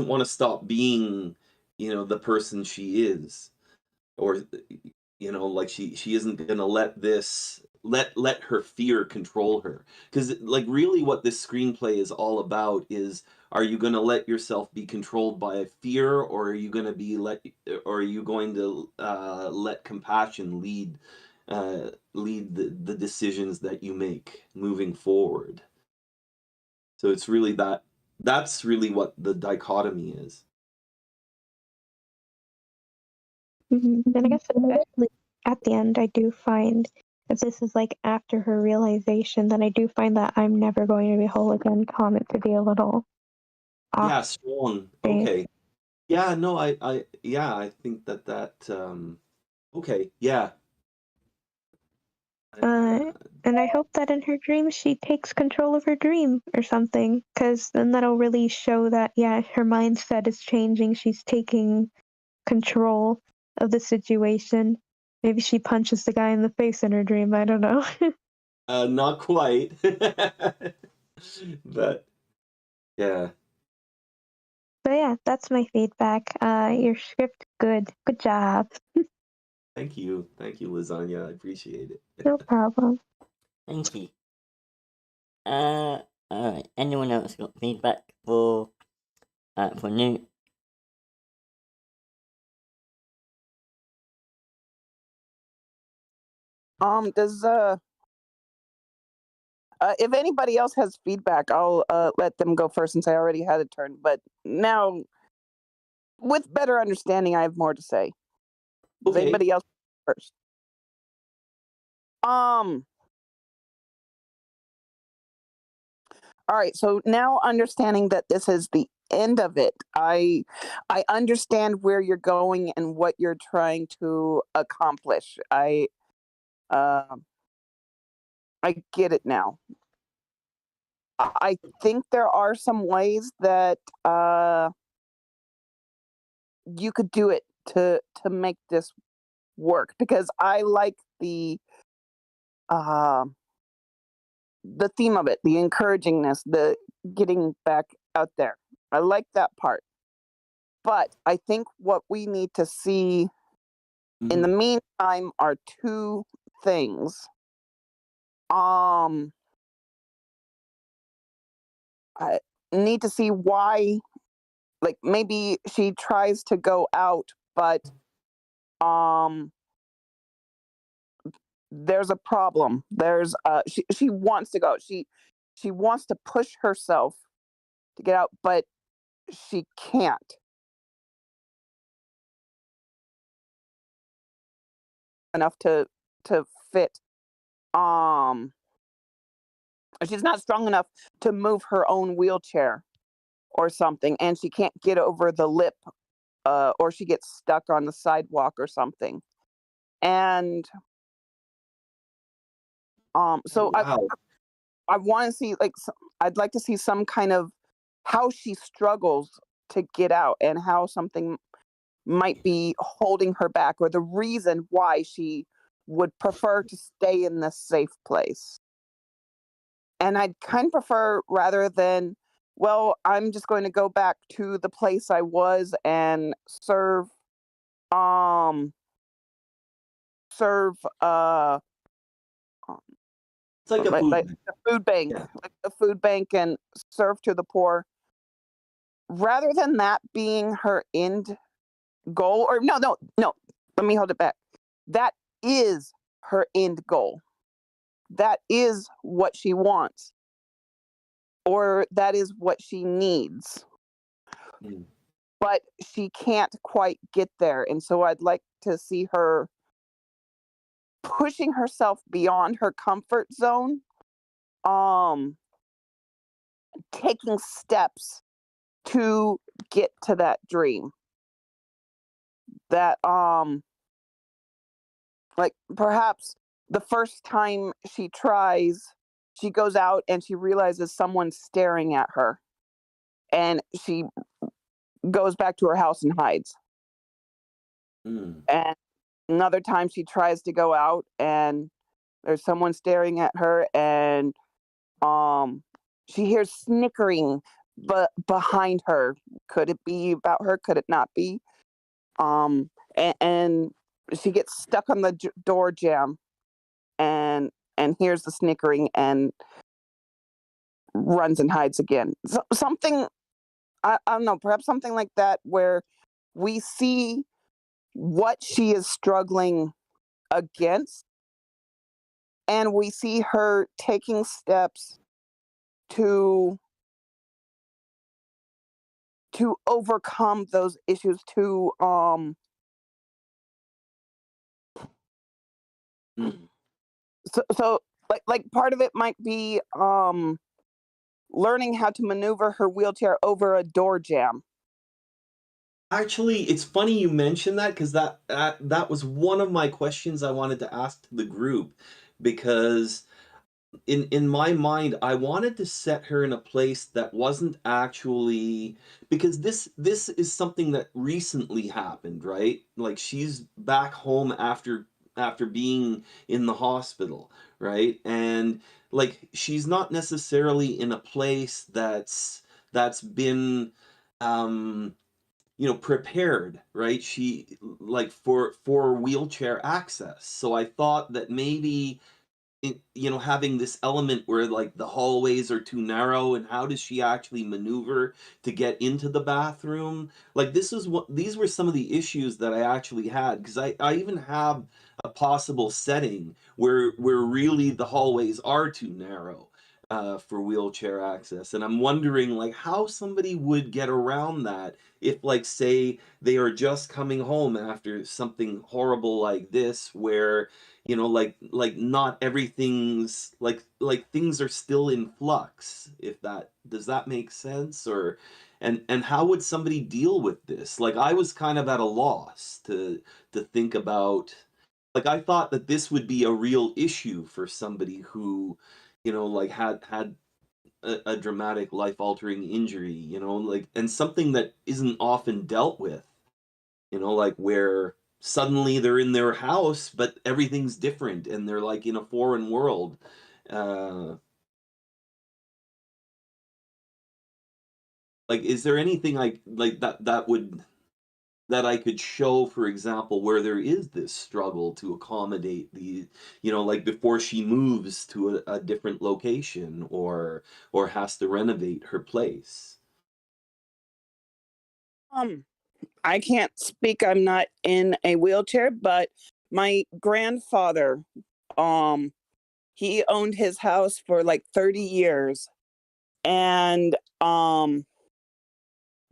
want to stop being, the person she is, or like she isn't gonna let her fear control her, because like really what this screenplay is all about is, are you gonna let yourself be controlled by fear, or are you going to let compassion lead the decisions that you make moving forward. So it's really that's really what the dichotomy is. And I guess especially at the end, I do find if this is like after her realization, then I do find that I'm never going to be whole again comment to be a little off Yeah, strong. base. Okay. Yeah, no, I think that okay, yeah. And I hope that in her dream she takes control of her dream or something, because then that'll really show that, yeah, her mindset is changing. She's taking control of the situation. Maybe she punches the guy in the face in her dream. I don't know. Not quite. But yeah. But yeah, that's my feedback. Your script, good. Good job. Thank you. Thank you, Lasagna. I appreciate it. No problem. Thank you. Alright. Anyone else got feedback for Newt? Does if anybody else has feedback, I'll let them go first since I already had a turn. But now, with better understanding, I have more to say. Does Okay. anybody else first? All right. So now understanding that this is the end of it, I understand where you're going and what you're trying to accomplish. I get it now. I think there are some ways that you could do it to make this work, because I like the theme of it, the encouragingness, the getting back out there. I like that part. But I think what we need to see in the meantime are two things. I need to see why, like maybe she tries to go out, but there's a problem. There's she wants to go. She wants to push herself to get out, but she can't enough to fit. She's not strong enough to move her own wheelchair or something, and she can't get over the lip, or she gets stuck on the sidewalk or something. And so Wow. I want to see, like, I'd like to see some kind of how she struggles to get out and how something might be holding her back, or the reason why she would prefer to stay in this safe place. And I'd kind of prefer, rather than, well, I'm just going to go back to the place I was and serve It's like a food like bank. the food bank, Yeah. like the food bank, and serve to the poor. Rather than that being her end goal, or no, let me hold it back. That is her end goal. That is what she wants, or that is what she needs. Mm. But she can't quite get there. And so I'd like to see her pushing herself beyond her comfort zone, taking steps to get to that dream. That like perhaps the first time she tries, she goes out and she realizes someone's staring at her, and she goes back to her house and hides. Mm. And another time she tries to go out and there's someone staring at her, and she hears snickering but behind her. Could it be about her? Could it not be? And she gets stuck on the door jamb, and hears the snickering and runs and hides again. Something, I don't know, perhaps something like that, where we see what she is struggling against, and we see her taking steps to overcome those issues, to so like part of it might be learning how to maneuver her wheelchair over a door jamb. Actually, it's funny you mentioned that, because that was one of my questions I wanted to ask to the group, because in my mind, I wanted to set her in a place that wasn't actually, because this is something that recently happened, right? Like, she's back home after being in the hospital, right? And like, she's not necessarily in a place that's been prepared, right? She, like, for wheelchair access. So I thought that maybe having this element where, like, the hallways are too narrow, and how does she actually maneuver to get into the bathroom? Like, these were some of the issues that I actually had, because I even have a possible setting where really the hallways are too narrow for wheelchair access, and I'm wondering, like, how somebody would get around that if, like, say they are just coming home after something horrible like this, where like not everything's like things are still in flux. If that does that make sense? Or and how would somebody deal with this? Like, I was kind of at a loss to think about. Like, I thought that this would be a real issue for somebody who like had a dramatic life altering injury, like, and something that isn't often dealt with, like, where suddenly they're in their house, but everything's different and they're like in a foreign world. Uh, like, is there anything like that I could show, for example, where there is this struggle to accommodate like, before she moves to a different location, or has to renovate her place? I can't speak. I'm not in a wheelchair, but my grandfather, he owned his house for like 30 years. And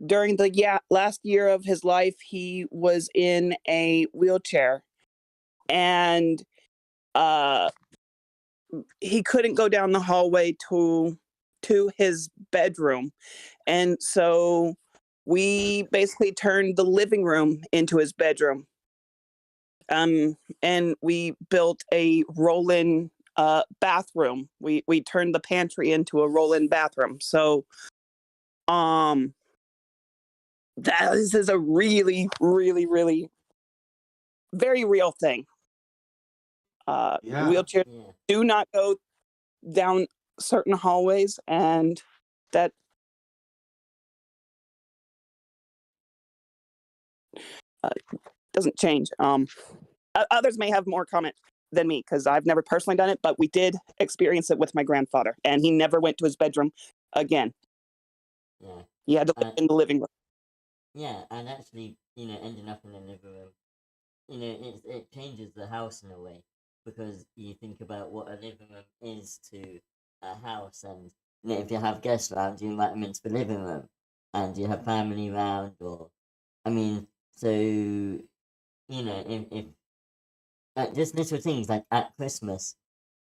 during the last year of his life, he was in a wheelchair, and he couldn't go down the hallway to his bedroom. And so we basically turned the living room into his bedroom. And we built a roll-in bathroom. We turned the pantry into a roll-in bathroom. So this is a really, really, really very real thing. Yeah. Wheelchairs Yeah. do not go down certain hallways, and that doesn't change. Others may have more comment than me because I've never personally done it, but we did experience it with my grandfather, and he never went to his bedroom again. Yeah. He had to live in the living room. Yeah, and actually, ending up in the living room, it changes the house in a way, because you think about what a living room is to a house, and if you have guests around, you invite them into the living room, and you have family around, or, so, if just little things like at Christmas,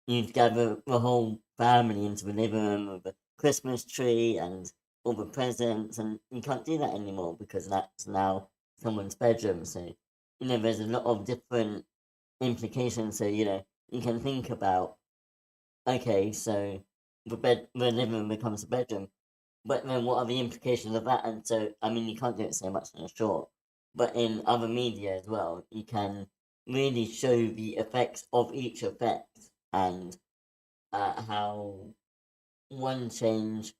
you'd gather the whole family into the living room with a Christmas tree and all the presents, and you can't do that anymore because that's now someone's bedroom. So, there's a lot of different implications. So, you can think about, okay, so the living room becomes a bedroom, but then what are the implications of that? And so, you can't do it so much in a short, but in other media as well, you can really show the effects of each effect, and how one change,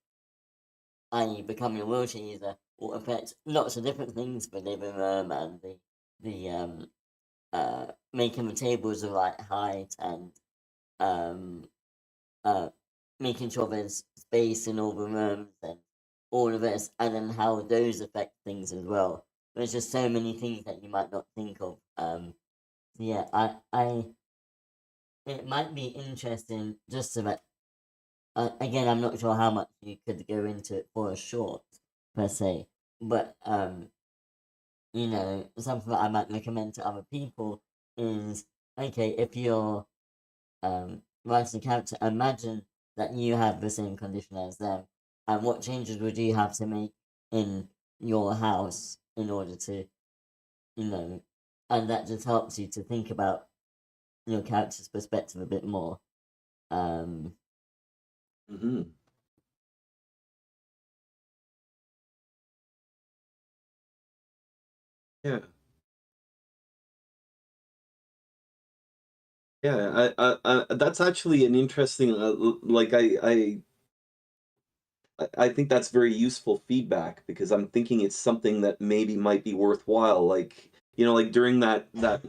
i.e. becoming a wheelchair user, will affect lots of different things, the living room and the making the tables the right height, and making sure there's space in all the rooms and all of this, and then how those affect things as well. There's just so many things that you might not think of. Yeah, it might be interesting just so that, again, I'm not sure how much you could go into it for a short, per se, but, something that I might recommend to other people is, okay, if you're writing a character, imagine that you have the same condition as them, and what changes would you have to make in your house in order to, and that just helps you to think about your character's perspective a bit more. Mm-hmm. Yeah. Yeah, that's actually an interesting, like I think that's very useful feedback, because I'm thinking it's something that maybe might be worthwhile. Like, like during that, like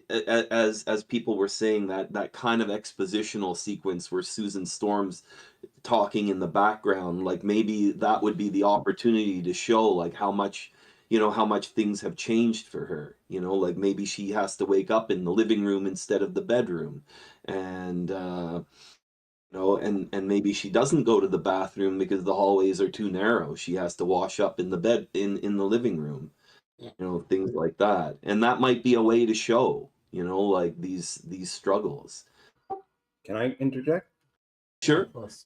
as people were saying, that kind of expositional sequence where Susan Storm's talking in the background, like maybe that would be the opportunity to show like how much things have changed for her. Like maybe she has to wake up in the living room instead of the bedroom, and and maybe she doesn't go to the bathroom because the hallways are too narrow. She has to wash up in the bed in the living room. Yeah. Things like that. And that might be a way to show, like these struggles. Can I interject? Sure. Of course.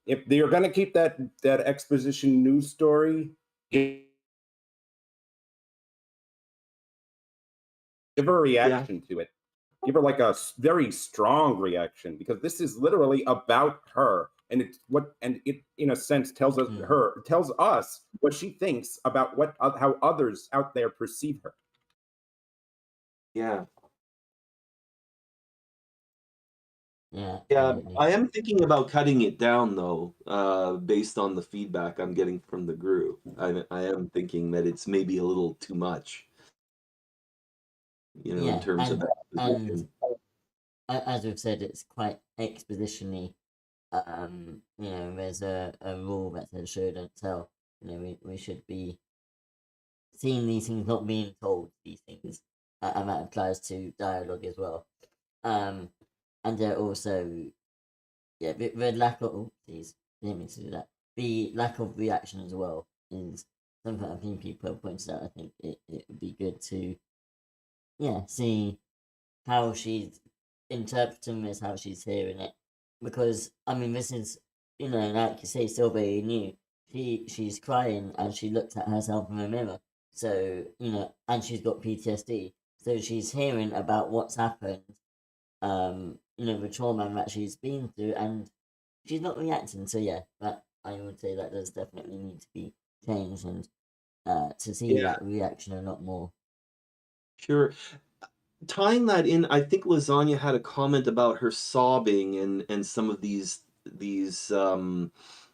If you're going to keep that exposition news story, give her a reaction to it. Give her like a very strong reaction, because this is literally about her, and it in a sense tells us tells us what she thinks about how others out there perceive her. Yeah. Yeah. Yeah, I am thinking about cutting it down though, based on the feedback I'm getting from the group. I am thinking that it's maybe a little too much, in terms of exposition. And as we've said, it's quite exposition-y. There's a rule that says show don't tell. We should be seeing these things, not being told these things, and that applies to dialogue as well. And also, yeah, the lack of, oh, please, didn't mean to do that. The lack of reaction as well is something I think people have pointed out. I think it would be good to, see how she's interpreting this, how she's hearing it. Because, this is, like you say, still very new. She's crying and she looks at herself in the mirror. So, and she's got PTSD. So she's hearing about what's happened, the trauma that she's been through, and she's not reacting. So, yeah, that I would say that does definitely need to be changed, and to see that reaction a lot more. Sure. tying that in, I think Lasagna had a comment about her sobbing and some of these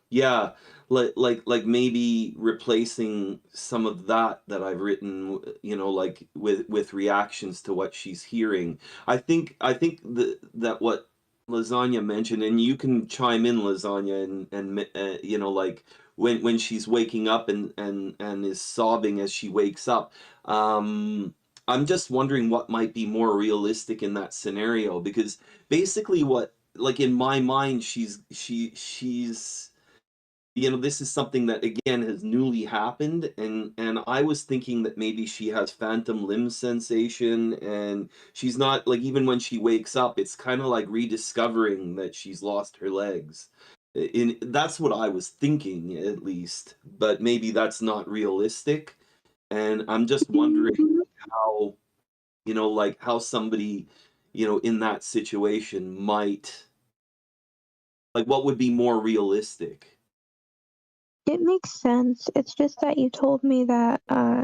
yeah, like maybe replacing some of that I've written, you know, like with reactions to what she's hearing. I think that what Lasagna mentioned, and you can chime in, Lasagna, and you know, like when she's waking up and is sobbing as she wakes up. I'm just wondering what might be more realistic in that scenario, because basically what, like, in my mind, she's you know, this is something that again has newly happened, and I was thinking that maybe she has phantom limb sensation, and she's not, like, even when she wakes up, it's kind of like rediscovering that she's lost her legs. In That's what I was thinking, at least, but maybe that's not realistic, and I'm just wondering how, you know, like how somebody, you know, in that situation might, like, what would be more realistic. It makes sense. It's just that you told me that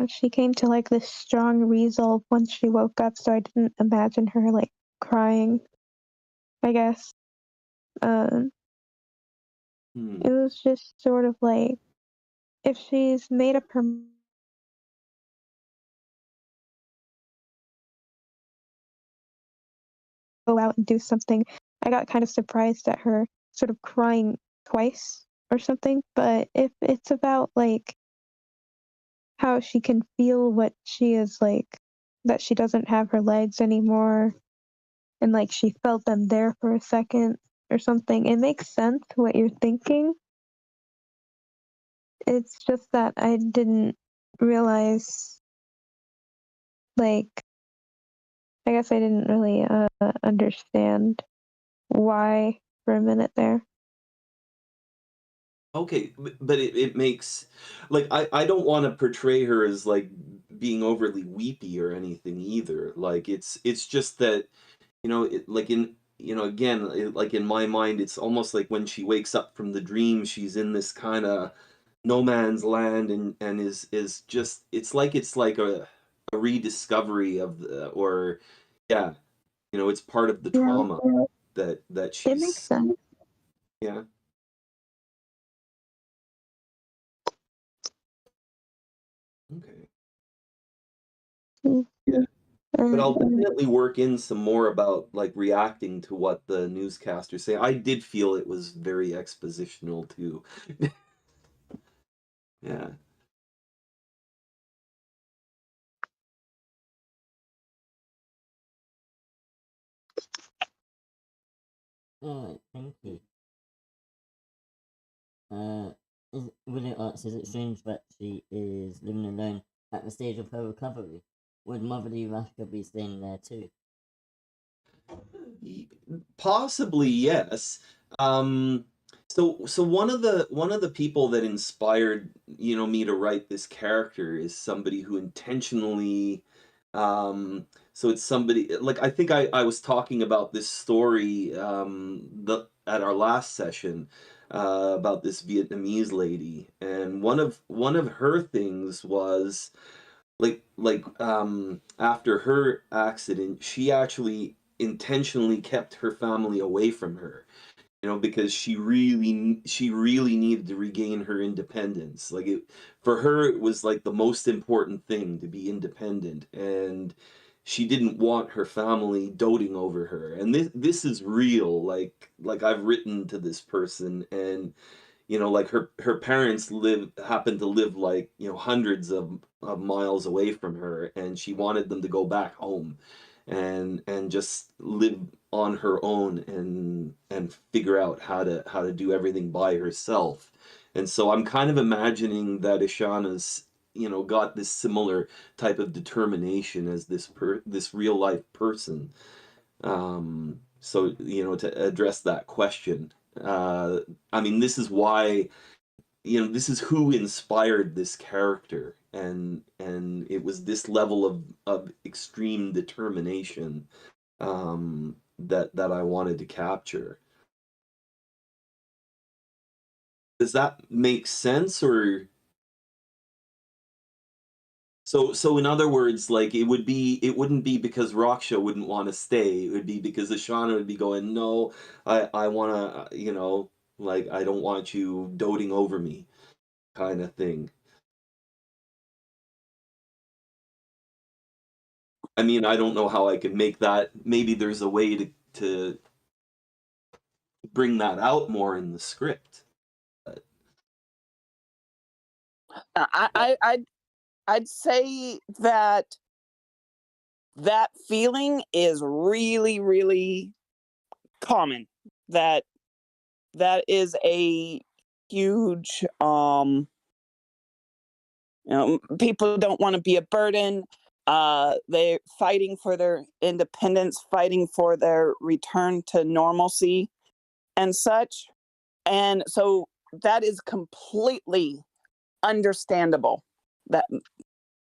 she came to like this strong resolve once she woke up, so I didn't imagine her like crying, I guess. Um, Hmm. it was just sort of like if she's made up her go out and do something, I got kind of surprised at her sort of crying twice or something. But if it's about like how she can feel what she is like, that she doesn't have her legs anymore, and like she felt them there for a second or something, it makes sense what you're thinking. It's just that I didn't realize, like, I guess I didn't really understand why for a minute there. Okay, but it makes, like, I don't want to portray her as like being overly weepy or anything either. Like it's just that, you know, like in, you know, again, like in my mind, it's almost like when she wakes up from the dream, she's in this kind of no man's land, and is just, it's like a rediscovery of the, or yeah, you know, it's part of the Yeah, trauma that it makes she's, sense. yeah. Okay. Mm, Yeah. But I'll mm. definitely work in some more about, like, reacting to what the newscasters say. I did feel it was very expositional too. Yeah. Alright, thank you. William asks, is it strange that she is living alone at the stage of her recovery? Would Motherly Rashka be staying there too? Possibly, yes. So one of the people that inspired, you know, me to write this character is somebody who intentionally, so it's somebody, like, I think I was talking about this story at our last session, about this Vietnamese lady, and one of her things was, after her accident, she actually intentionally kept her family away from her, you know, because she really needed to regain her independence. Like, for her, it was like the most important thing to be independent, and she didn't want her family doting over her. And this is real. Like I've written to this person, and, you know, like, her parents happened to live, like, you know, hundreds of miles away from her, and she wanted them to go back home and just live on her own and figure out how to do everything by herself. And so I'm kind of imagining that Ishana's, you know, got this similar type of determination as this real life person. So, you know, to address that question, I mean, this is why, you know, this is who inspired this character, and it was this level of extreme determination, that I wanted to capture. Does that make sense, or So in other words, like it wouldn't be because Raksha wouldn't want to stay. It would be because Ashana would be going, no, I want to, like I don't want you doting over me, kind of thing. I mean, I don't know how I could make that. Maybe there's a way to bring that out more in the script. But I'd say that feeling is really, really common. That is a huge people don't want to be a burden. They're fighting for their independence, fighting for their return to normalcy and such. And so that is completely understandable.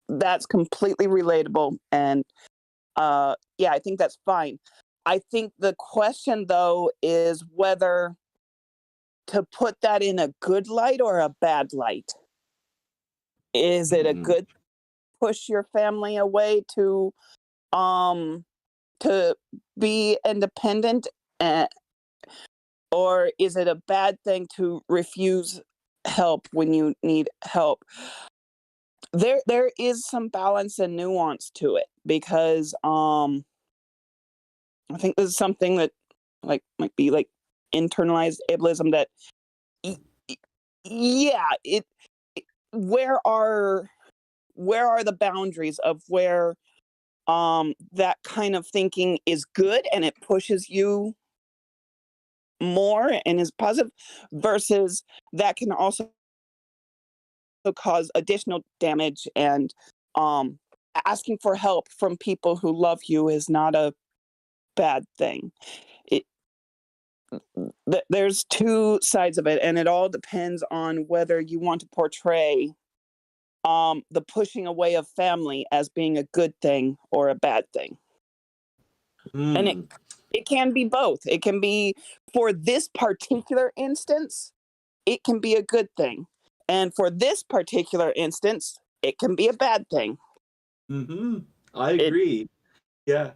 That's completely relatable. And yeah, I think that's fine. I think the question, though, is whether to put that in a good light or a bad light. Is it a good push your family away to be independent, or is it a bad thing to refuse help when you need help? There is some balance and nuance to it, because I think this is something that might be like internalized ableism, that yeah, where are the boundaries of where that kind of thinking is good and it pushes you more and is positive, versus that can also cause additional damage. And asking for help from people who love you is not a bad thing. There's two sides of it, and it all depends on whether you want to portray the pushing away of family as being a good thing or a bad thing. And it can be both. It can be, for this particular instance, it can be a good thing. And for this particular instance, it can be a bad thing. I agree. Yeah.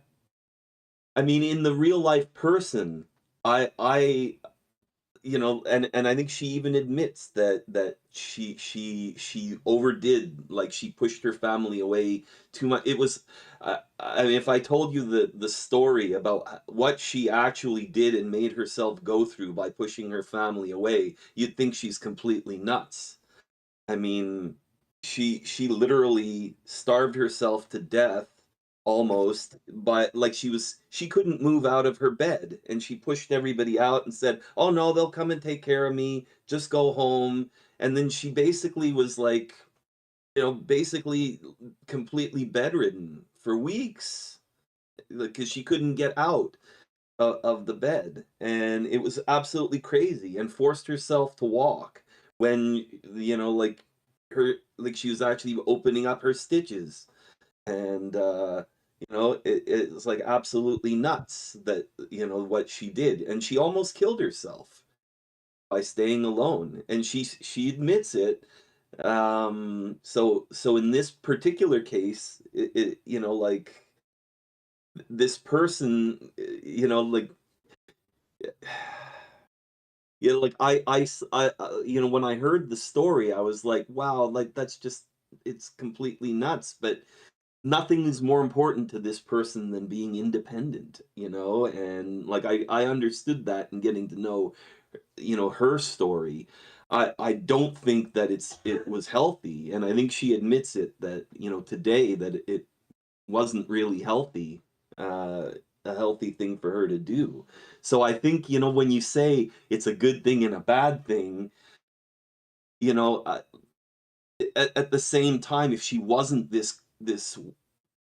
I mean, in the real life person, I and I think she even admits that she overdid, like she pushed her family away too much. It was, I mean, if I told you the story about what she actually did and made herself go through by pushing her family away, you'd think she's completely nuts. I mean, she literally starved herself to death almost, but like she couldn't move out of her bed, and she pushed everybody out and said, "Oh no, they'll come and take care of me. Just go home." And then she basically was like, basically completely bedridden for weeks because she couldn't get out of the bed, and it was absolutely crazy, and forced herself to walk when like she was actually opening up her stitches. And it was like absolutely nuts that what she did, and she almost killed herself by staying alone, and she admits it. So in this particular case, like this person, like like when I heard the story, I was like, wow, like that's just, it's completely nuts. But nothing is more important to this person than being independent, and like I understood that, and getting to know her story. I don't think that it was healthy, and I think she admits it, that today, that it wasn't really healthy, a healthy thing for her to do. So I think, when you say it's a good thing and a bad thing, at the same time, if she wasn't this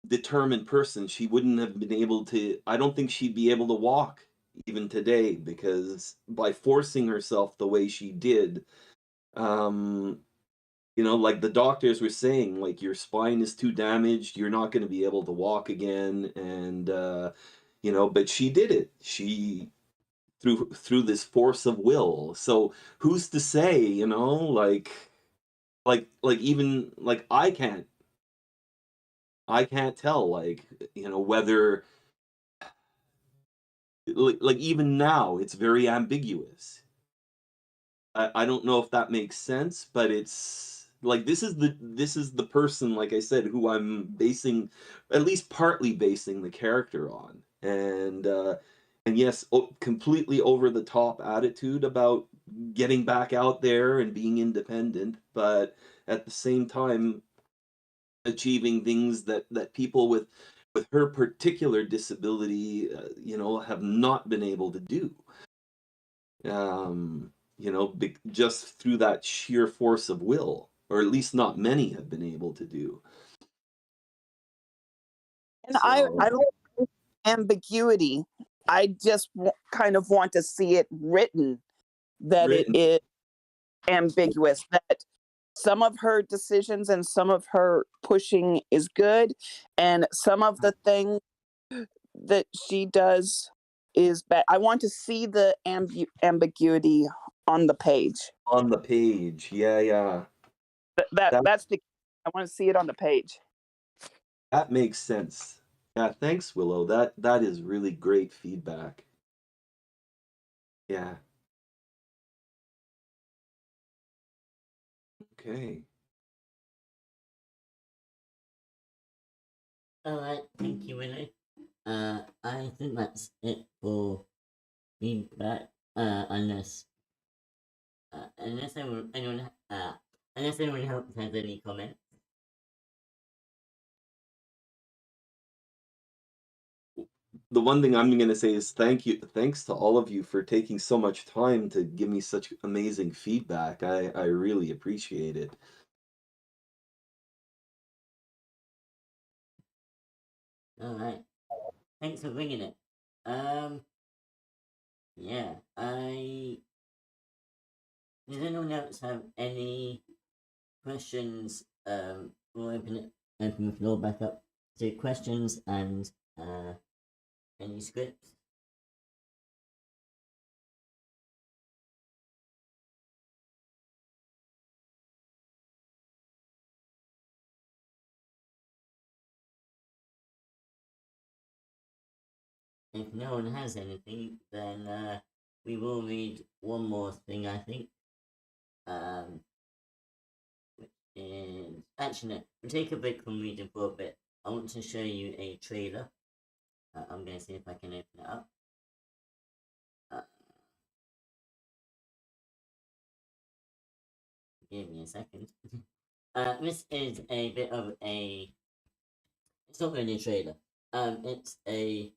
determined person, she wouldn't have been able to, I don't think she'd be able to walk even today, because by forcing herself the way she did, like the doctors were saying, like, your spine is too damaged, you're not going to be able to walk again. And but she did it. She through this force of will. So who's to say, like even like I can't I can't tell, like, whether like even now it's very ambiguous. I don't know if that makes sense, but it's like this is the person, like I said, who I'm basing, at least partly basing the character on. And yes, completely over the top attitude about getting back out there and being independent, but at the same time achieving things that people with her particular disability, have not been able to do. Just through that sheer force of will, or at least not many have been able to do. And I So, don't like ambiguity. I just kind of want to see it written that it written, is ambiguous, that some of her decisions and some of her pushing is good, and some of the things that she does is bad. I want to see the ambiguity on the page. on the page, yeah. That That that's the I want to see it on the page. that makes sense. Yeah, thanks, Willow. That is really great feedback. Yeah. Okay. Alright, thank you, Willie. I think that's it for feedback. Unless anyone else has any comments. The one thing I'm going to say is thanks to all of you for taking so much time to give me such amazing feedback. I really appreciate it. Alright. Thanks for bringing it. Yeah, does anyone else have any questions? We'll open the floor back up to questions and any scripts. If no one has anything, then we will read one more thing, I think. And actually, no, we'll take a break from reading for a bit. I want to show you a trailer. I'm going to see if I can open it up. Give me a second. This is a bit of a. It's not really a trailer. It's a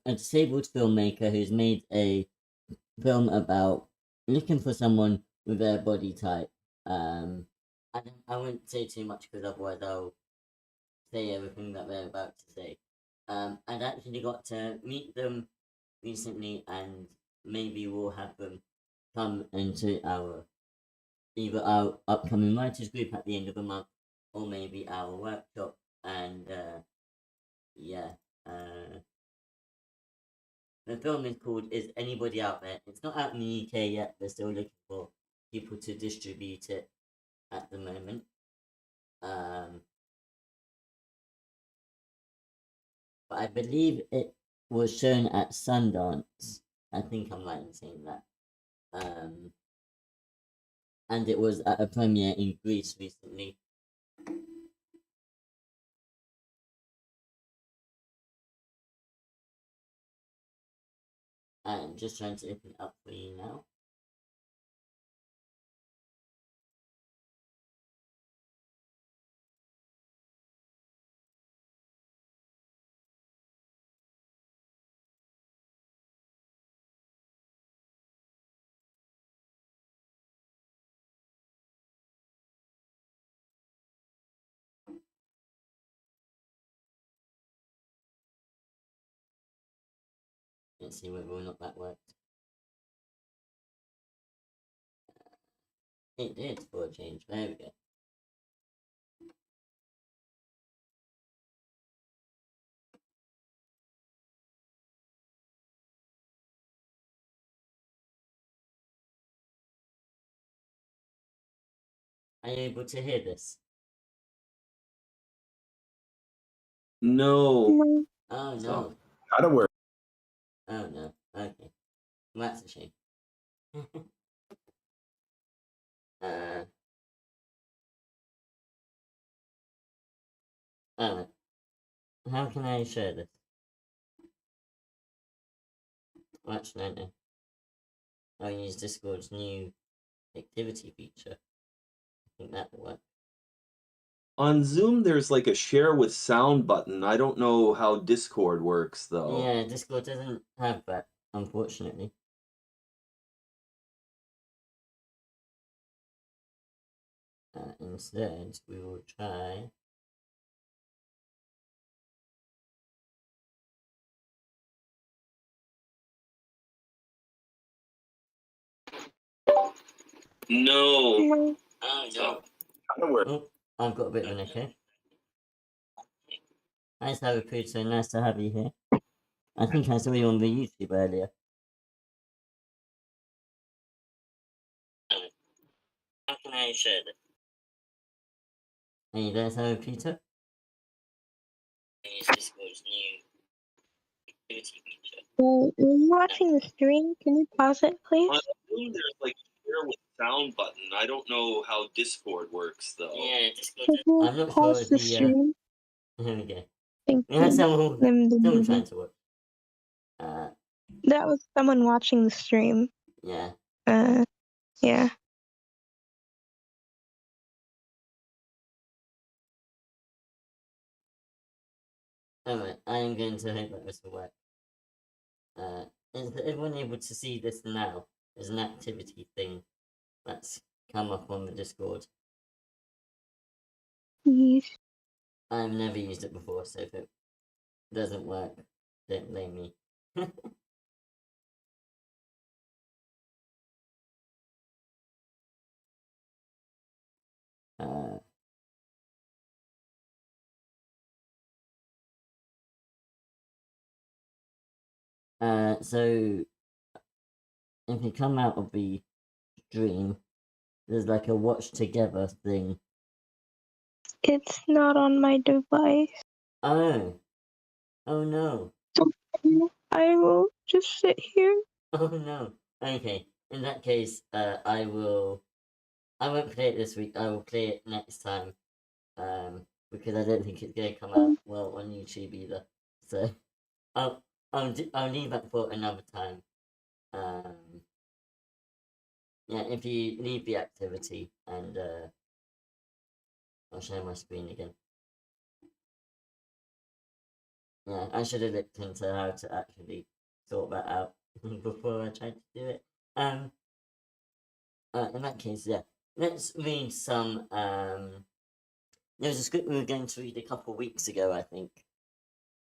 disabled filmmaker who's made a film about looking for someone with their body type. I won't say too much because otherwise I'll say everything that they're about to say. I'd actually got to meet them recently, and maybe we'll have them come into either our upcoming writers group at the end of the month, or maybe our workshop. And yeah, the film is called "Is Anybody Out There?" It's not out in the UK yet. They're still looking for people to distribute it at the moment. But I believe it was shown at Sundance. I think I'm right in saying that. And it was at a premiere in Greece recently. I'm just trying to open it up for you now. Let's see whether or not that worked. It did for a change. There we go. Are you able to hear this? No. No. Oh, So- no. Not aware. Oh, no. Okay. Well, that's a shame. Alright. How can I share this? Well, actually, I know. I'll use Discord's new activity feature. I think that will work. On Zoom, there's like a share with sound button. I don't know how Discord works though. Yeah, Discord doesn't have that, unfortunately. Instead, we will try. No. No. Oh, So- no. Not aware. Oh, I've got a bit of an echo. Hi, Cyberprude, so nice to have you here. I think I saw you on the YouTube earlier. How can I share this? Are you there, Cyberpeter? Use Discord's new activity feature. Well, are you watching the stream? Can you pause it, please? On Zoom, there's like a share with sound button. I don't know how Discord works though. Yeah, Discord Could you I'm not sure pause the the, stream? here we go. Thank We had you. someone Them- trying to watch. That was someone watching the stream. Yeah. Yeah. Alright, I am going to hope that this will work. Is everyone able to see this now? There's an activity thing that's come up on the Discord. Yes. I've never used it before, so if it doesn't work, don't blame me. So if you come out of the stream, there's like a watch together thing. It's not on my device. Oh. Oh no. I will just sit here. Oh no. Okay. In that case, I won't play it this week. I will play it next time. Because I don't think it's going to come out well on YouTube either. So I'll leave that for another time. Yeah, if you leave the activity and I'll share my screen again. Yeah, I should have looked into how to actually sort that out before I tried to do it. In that case, yeah, let's read some. There was a script we were going to read a couple of weeks ago, I think.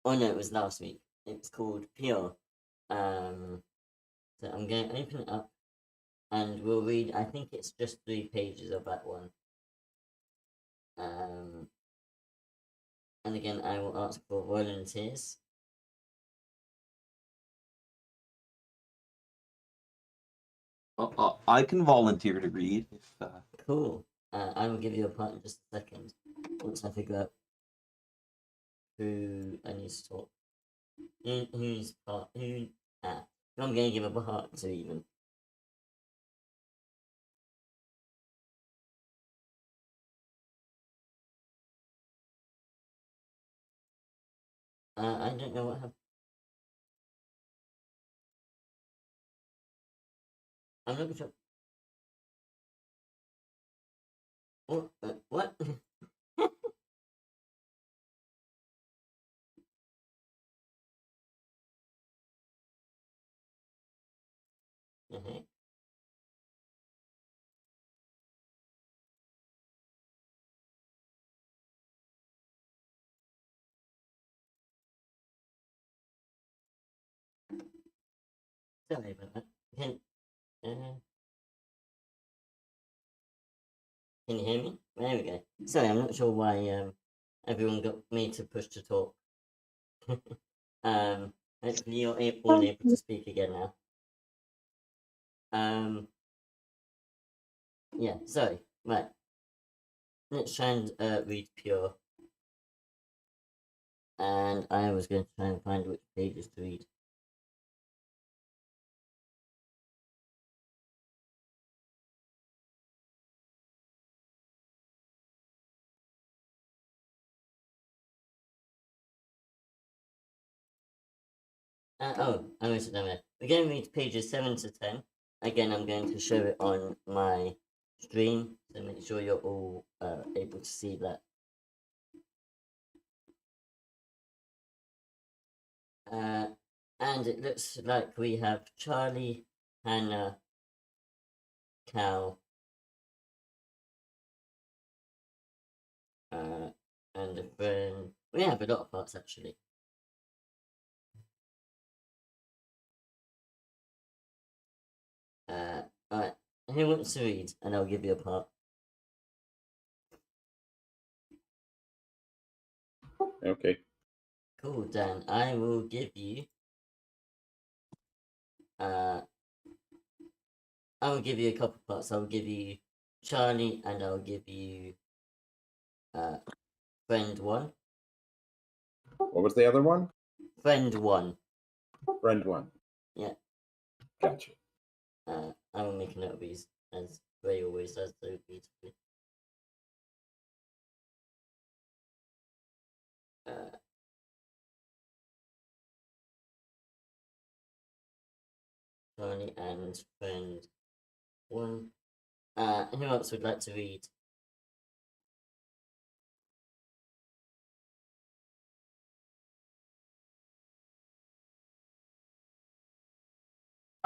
Oh no, it was last week. It's called Pure. So I'm going to open it up, and we'll read. I think it's just 3 pages of that one. And again, I will ask for volunteers. I can volunteer to read if. Cool. I will give you a part in just a second once I figure out who I need to talk. Who's part? Who? I'm going to give a part to even. I don't know what happened. I'm not sure. Oh, what? Okay. Sorry about that. Can you hear me? There we go. Sorry, I'm not sure why everyone got me to push to talk. Hopefully you're all able to speak again now. Yeah, sorry. Right. Let's try and read Pure. And I was going to try and find which pages to read. Oh, I wrote it down there. We're going to read pages 7 to 10. Again, I'm going to show it on my stream, so make sure you're all able to see that. And it looks like we have Charlie, Hannah, Cal, and a friend. We have a lot of parts actually. Alright, who wants to read? And I'll give you a part. Okay. Cool, Dan. I will give you. I will give you a couple parts. I'll give you Charlie, and I'll give you friend 1. What was the other one? Friend 1. Friend 1. Yeah. Gotcha. I will make a note of these, as Ray always does so beautifully. Charlie and friend 1. Who else would like to read?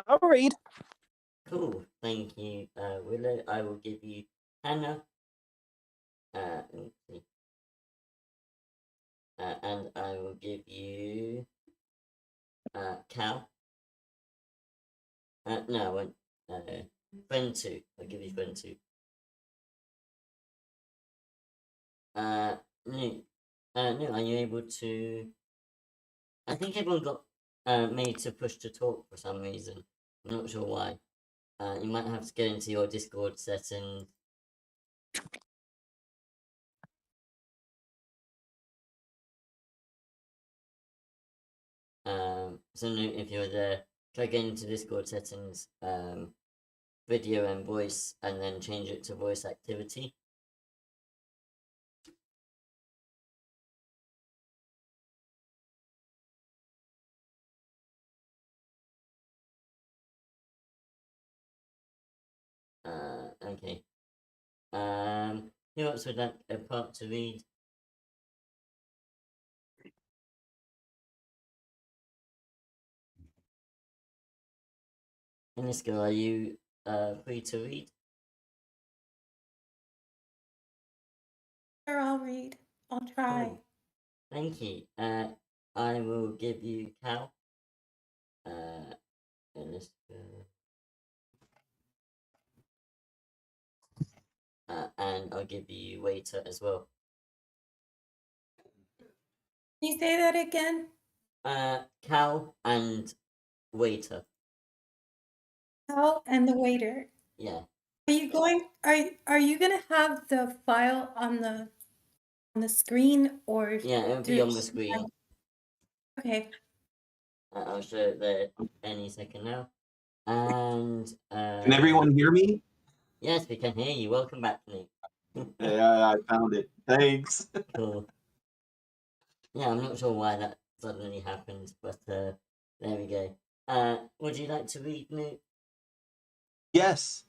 I'll read. Cool, thank you, Willow. I will give you Hannah. Let me see. And I will give you Cal. No, I won't. Friend 2. I'll give you friend 2. No, are you able to? I think everyone got made to push to talk for some reason. I'm not sure why. You might have to go into your Discord settings. So if you're there, try getting into Discord settings, video and voice, and then change it to voice activity. Okay. Who else would like a part to read? Iniska, are you free to read? Sure, I'll read. I'll try. Cool. Thank you. I will give you Cal. Iniska. And I'll give you Waiter as well. Can you say that again? Cal and Waiter. Cal and the waiter. Yeah. Are you going? Are you gonna have the file on the screen or? Yeah, it'll be on the screen. Okay. I'll show it there any second now. And Can everyone hear me? yes, we can hear you. Welcome back, Nick. Yeah, I found it. Thanks. Cool. Yeah, I'm not sure why that suddenly happened, but there we go. Would you like to read, Nick? Yes.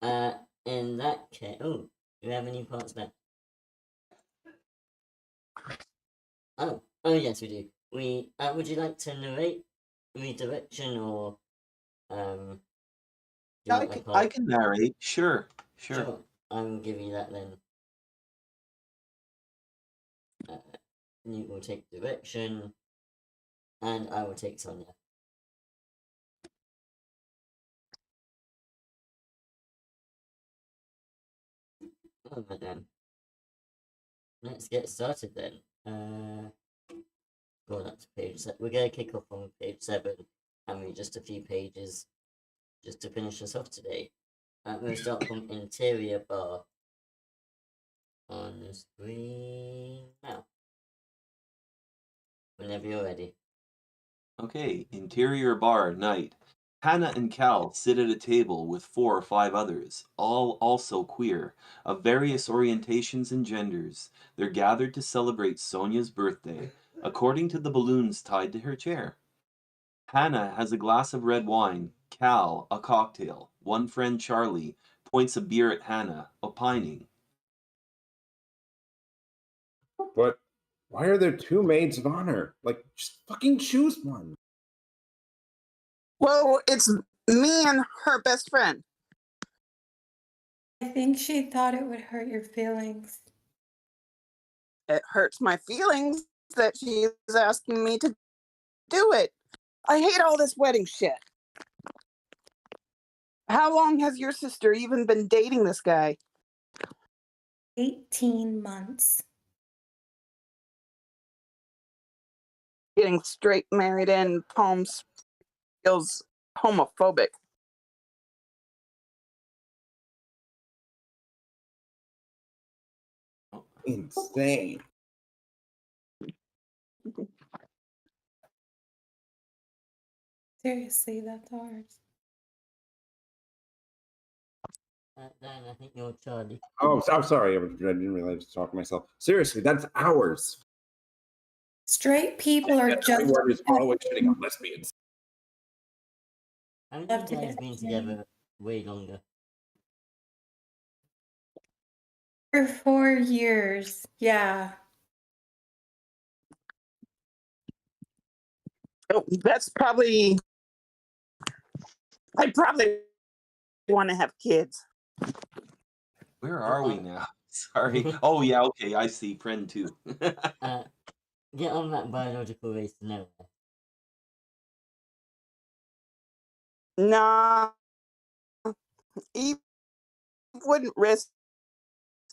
In that case, do you have any parts left? Oh, yes, we do. Would you like to narrate, redirection, or do you want a part? I can narrate. Sure. Sure. I will give you that then. You will take direction, and I will take Sonia. Oh, but then let's get started then. Going up to page 7. We're going to kick off on page 7 and read just a few pages just to finish us off today. We'll start from interior bar on the screen now. whenever you're ready. Okay, interior bar, night. Hannah and Cal sit at a table with 4 or 5 others, all also queer, of various orientations and genders. They're gathered to celebrate Sonia's birthday, according to the balloons tied to her chair. Hannah has a glass of red wine, Cal a cocktail. One friend, Charlie, points a beer at Hannah, opining. But why are there 2 maids of honor? Like, just fucking choose one. Well, it's me and her best friend. I think she thought it would hurt your feelings. It hurts my feelings that she is asking me to do it. I hate all this wedding shit. How long has your sister even been dating this guy? 18 months. Getting straight married in Palm feels homophobic. Insane. Seriously, that's ours. Dan, I think you're Charlie. Oh, I'm sorry. I didn't realize I was talking to myself. Seriously, that's ours. Straight people are just Everyone is always shitting on lesbians. How many Love to guys get been married. together way longer? For 4 years. Yeah. Oh, that's probably. I probably want to have kids. Where are we now? Sorry. Oh, yeah, okay, I see. Friend 2. Get on that biological race to nowhere. Nah, Eve wouldn't risk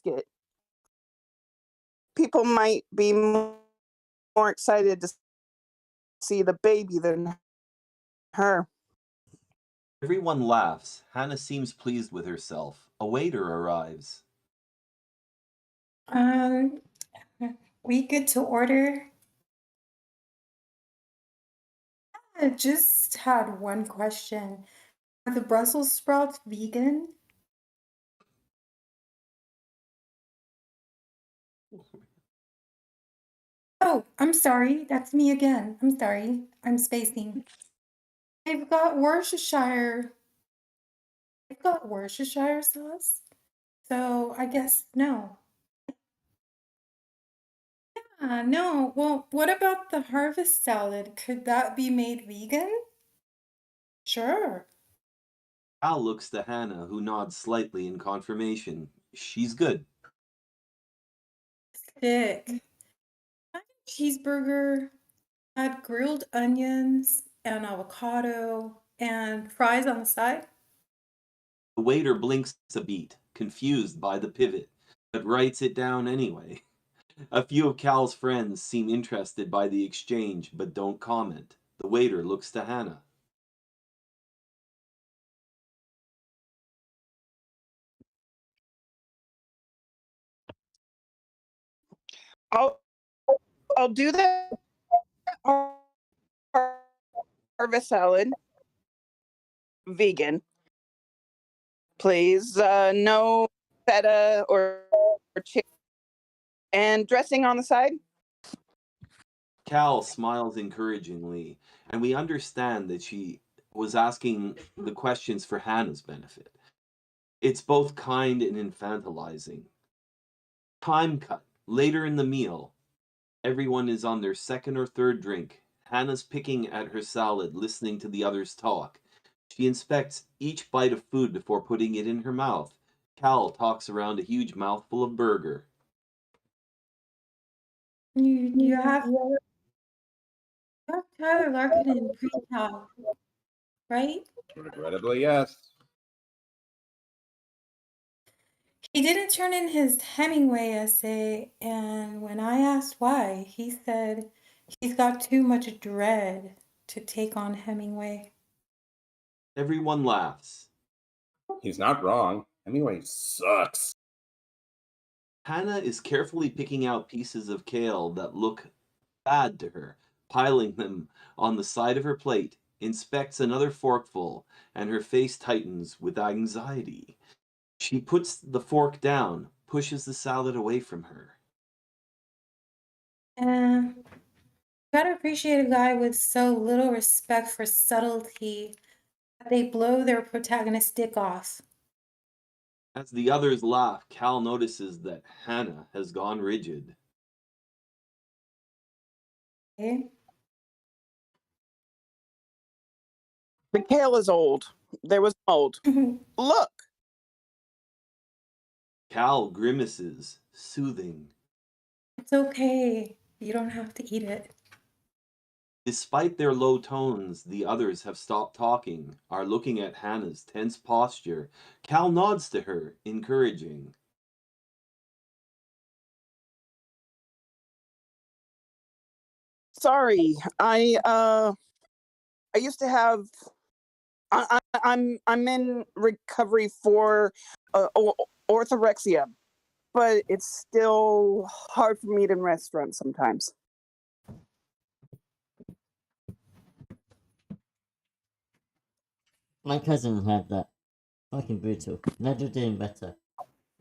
it. People might be more excited to see the baby than her. Everyone laughs. Hannah seems pleased with herself. A waiter arrives. We good to order? I just had one question. Are the Brussels sprouts vegan? Oh, I'm sorry. That's me again. I'm sorry. I'm spacing. They've got Worcestershire. They've got Worcestershire sauce. So I guess no. No. Well, what about the harvest salad? Could that be made vegan? Sure. Al looks to Hannah, who nods slightly in confirmation. She's good. Thick. Cheeseburger had grilled onions and avocado and fries on the side. The waiter blinks a beat, confused by the pivot, but writes it down anyway. A few of Cal's friends seem interested by the exchange, but don't comment. The waiter looks to Hannah. I'll do the harvest salad. Vegan. Please, no feta or chicken. And dressing on the side? Cal smiles encouragingly, and we understand that she was asking the questions for Hannah's benefit. It's both kind and infantilizing. Time cut. Later in the meal, everyone is on their second or third drink. Hannah's picking at her salad, listening to the others talk. She inspects each bite of food before putting it in her mouth. Cal talks around a huge mouthful of burger. You have Tyler Larkin in pre-cal, right? Regrettably, yes. He didn't turn in his Hemingway essay, and when I asked why, he said he's got too much dread to take on Hemingway. Everyone laughs. He's not wrong. Hemingway sucks. Hannah is carefully picking out pieces of kale that look bad to her, piling them on the side of her plate, inspects another forkful, and her face tightens with anxiety. She puts the fork down, pushes the salad away from her. Gotta appreciate a guy with so little respect for subtlety that they blow their protagonist's dick off. As the others laugh, Cal notices that Hannah has gone rigid. Okay? The kale is old. There was mold. Look. Cal grimaces, soothing. It's okay. You don't have to eat it. Despite their low tones, the others have stopped talking, are looking at Hannah's tense posture. Cal nods to her, encouraging. Sorry. I used to have I'm in recovery for orthorexia, but it's still hard for me to eat in restaurants sometimes. My cousin had that. Fucking brutal. Never doing better.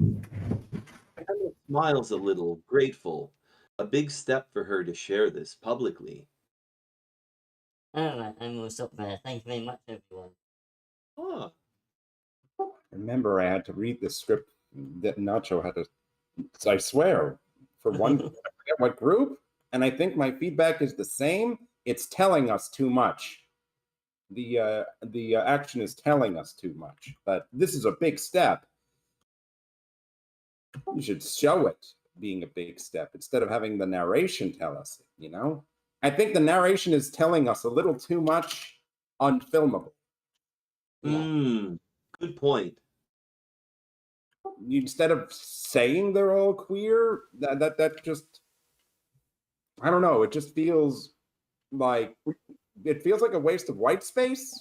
Hannah smiles a little, grateful. A big step for her to share this publicly. Alright, and we'll stop there. Thank you very much, everyone. Huh. Remember, I had to read the script that Nacho had to. I swear, for one, I forget what group, and I think my feedback is the same. It's telling us too much. The action is telling us too much, but this is a big step. You should show it being a big step instead of having the narration tell us it, you know? I think the narration is telling us a little too much unfilmable. Good point. Instead of saying they're all queer, that just, I don't know, it just feels like a waste of white space.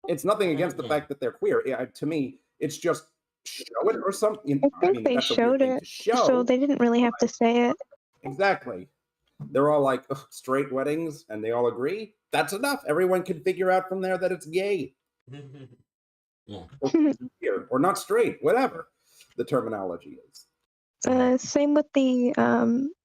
It's nothing against the fact that they're queer. To me, it's just show it or something. I think they that's showed a weird thing it, to show. so they didn't really have to say it. Exactly. They're all like straight weddings, and they all agree. That's enough. Everyone can figure out from there that it's gay. Yeah. Or queer, or not straight, whatever the terminology is. Same with the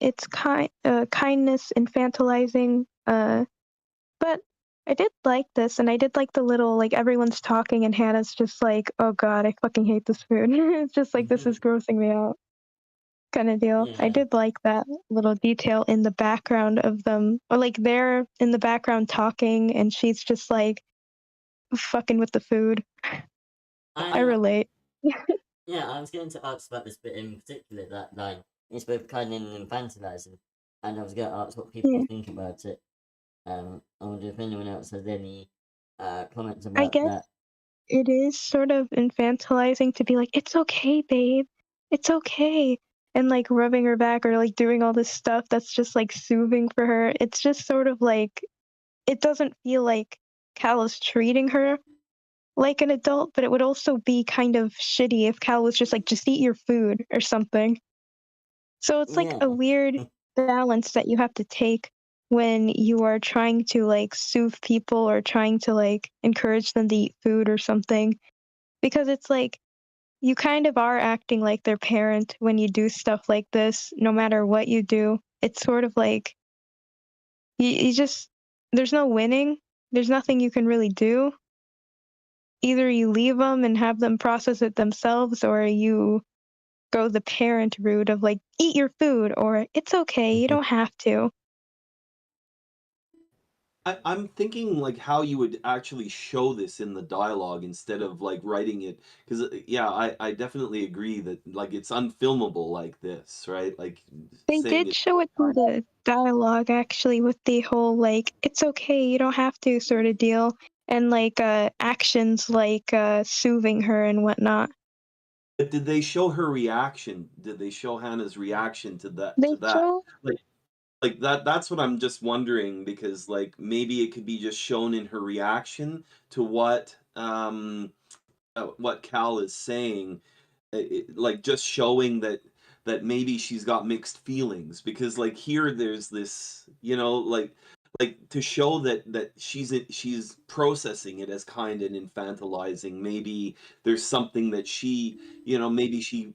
it's kindness infantilizing. But I did like this, and I did like the little, like, everyone's talking and Hannah's just like, oh god, I fucking hate this food. It's just like, this is grossing me out kind of deal. I Yeah. did like that little detail in the background of them, or like they're in the background talking and she's just like fucking with the food. I relate. Yeah, I was going to ask about this bit in particular, that line. It's both kind and infantilizing, and I was going to ask what people think about it. I wonder if anyone else has any comments about I guess that. it is sort of infantilizing to be like, it's okay, babe, it's okay, and like rubbing her back or like doing all this stuff that's just like soothing for her. It's just sort of like, it doesn't feel like Cal is treating her like an adult, but it would also be kind of shitty if Cal was just like, just eat your food or something. So it's like a weird balance that you have to take when you are trying to like soothe people or trying to like encourage them to eat food or something. Because it's like, you kind of are acting like their parent when you do stuff like this, no matter what you do. It's sort of like, you just, there's no winning. There's nothing you can really do. Either you leave them and have them process it themselves, or you go the parent route of like, eat your food, or it's okay, you don't have to. I'm thinking like how you would actually show this in the dialogue instead of like writing it, because yeah, I definitely agree that like it's unfilmable like this, right? Like They saying did it. show it through the dialogue, actually, with the whole like, it's okay, you don't have to sort of deal, and like actions like soothing her and whatnot. But did they show her reaction? Did they show Hannah's reaction to that? They show, Like that's what I'm just wondering, because like maybe it could be just shown in her reaction to what Cal is saying, like just showing that that maybe she's got mixed feelings, because like here there's this, like to show that she's processing it as kind and infantilizing. Maybe there's something that maybe she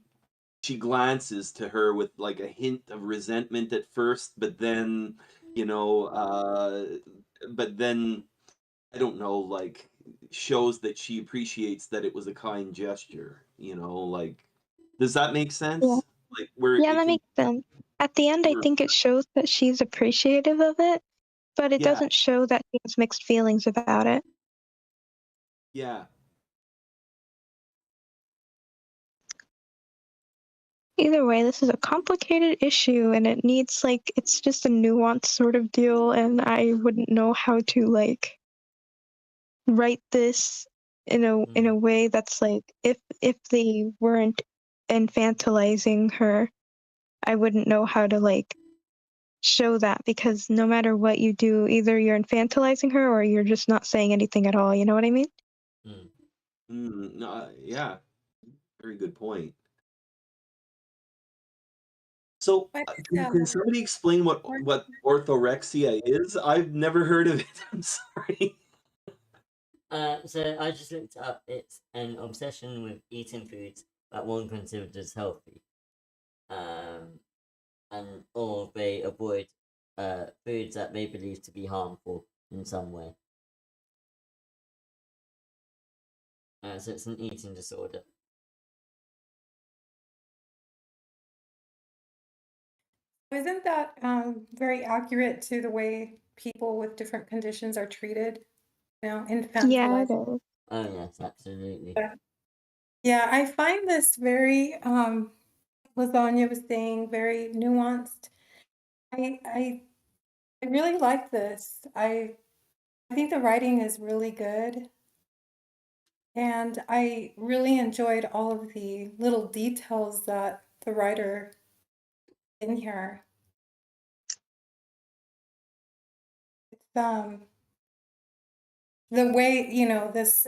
glances to her with like a hint of resentment at first, but then you know but then I don't know, like shows that she appreciates that it was a kind gesture, like, does that make Yeah. sense? Like where Yeah, it that can makes sense. At the end, I think it shows that she's appreciative of it, but it Yeah. doesn't show that she has mixed feelings about it. Yeah. Either way, this is a complicated issue and it needs it's just a nuanced sort of deal, and I wouldn't know how to write this in a way that's if they weren't infantilizing her, I wouldn't know how to show that, because no matter what you do, either you're infantilizing her or you're just not saying anything at all, you know what I mean? No, yeah, very good point. So, can somebody explain what orthorexia is? I've never heard of it. I'm sorry. So I just looked up. It's an obsession with eating foods that one considers as healthy, or they avoid foods that they believe to be harmful in some way. So it's an eating disorder. Isn't that very accurate to the way people with different conditions are treated? Yeah, Infantilized. it is. Oh yes, absolutely. Yeah, I find this very, Lasagna was saying, very nuanced. I really like this. I think the writing is really good. And I really enjoyed all of the little details that the writer in here. It's the way, this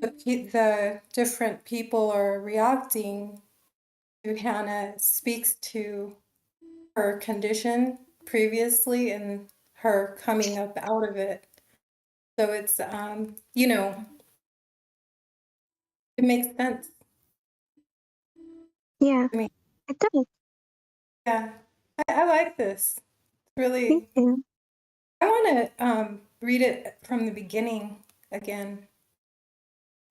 the different people are reacting to Hannah speaks to her condition previously and her coming up out of it. So it's it makes sense. Yeah, I mean, it does. yeah, I like this. It's really. Thank you. I want to read it from the beginning again.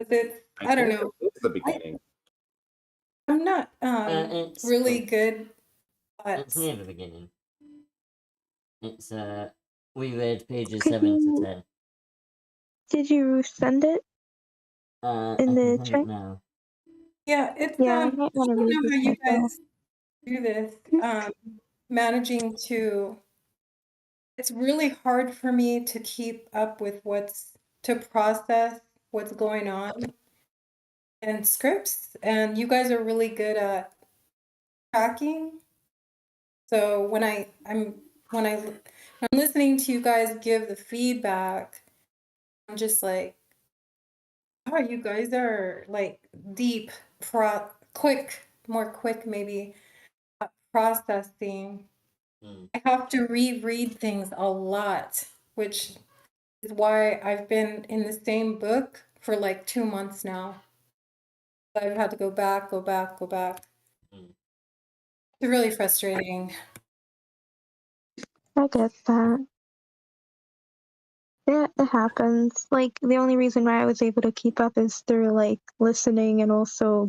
I don't know. It's the beginning. I'm not It's really good It's at. near the beginning. It's we read pages Could 7 to you 10. did you send it I in can the send chat? it now. Yeah, it's Yeah, I I might don't want to read know this how you myself. guys do this. Managing to. It's really hard for me to keep up with to process what's going on in scripts, and you guys are really good at tracking. So when I'm listening to you guys give the feedback, I'm just like, oh, you guys are like deep, more quick maybe at processing. I have to reread things a lot, which is why I've been in the same book for like 2 months now. I've had to go back. It's really frustrating. I get that. Yeah, it happens. The only reason why I was able to keep up is through listening and also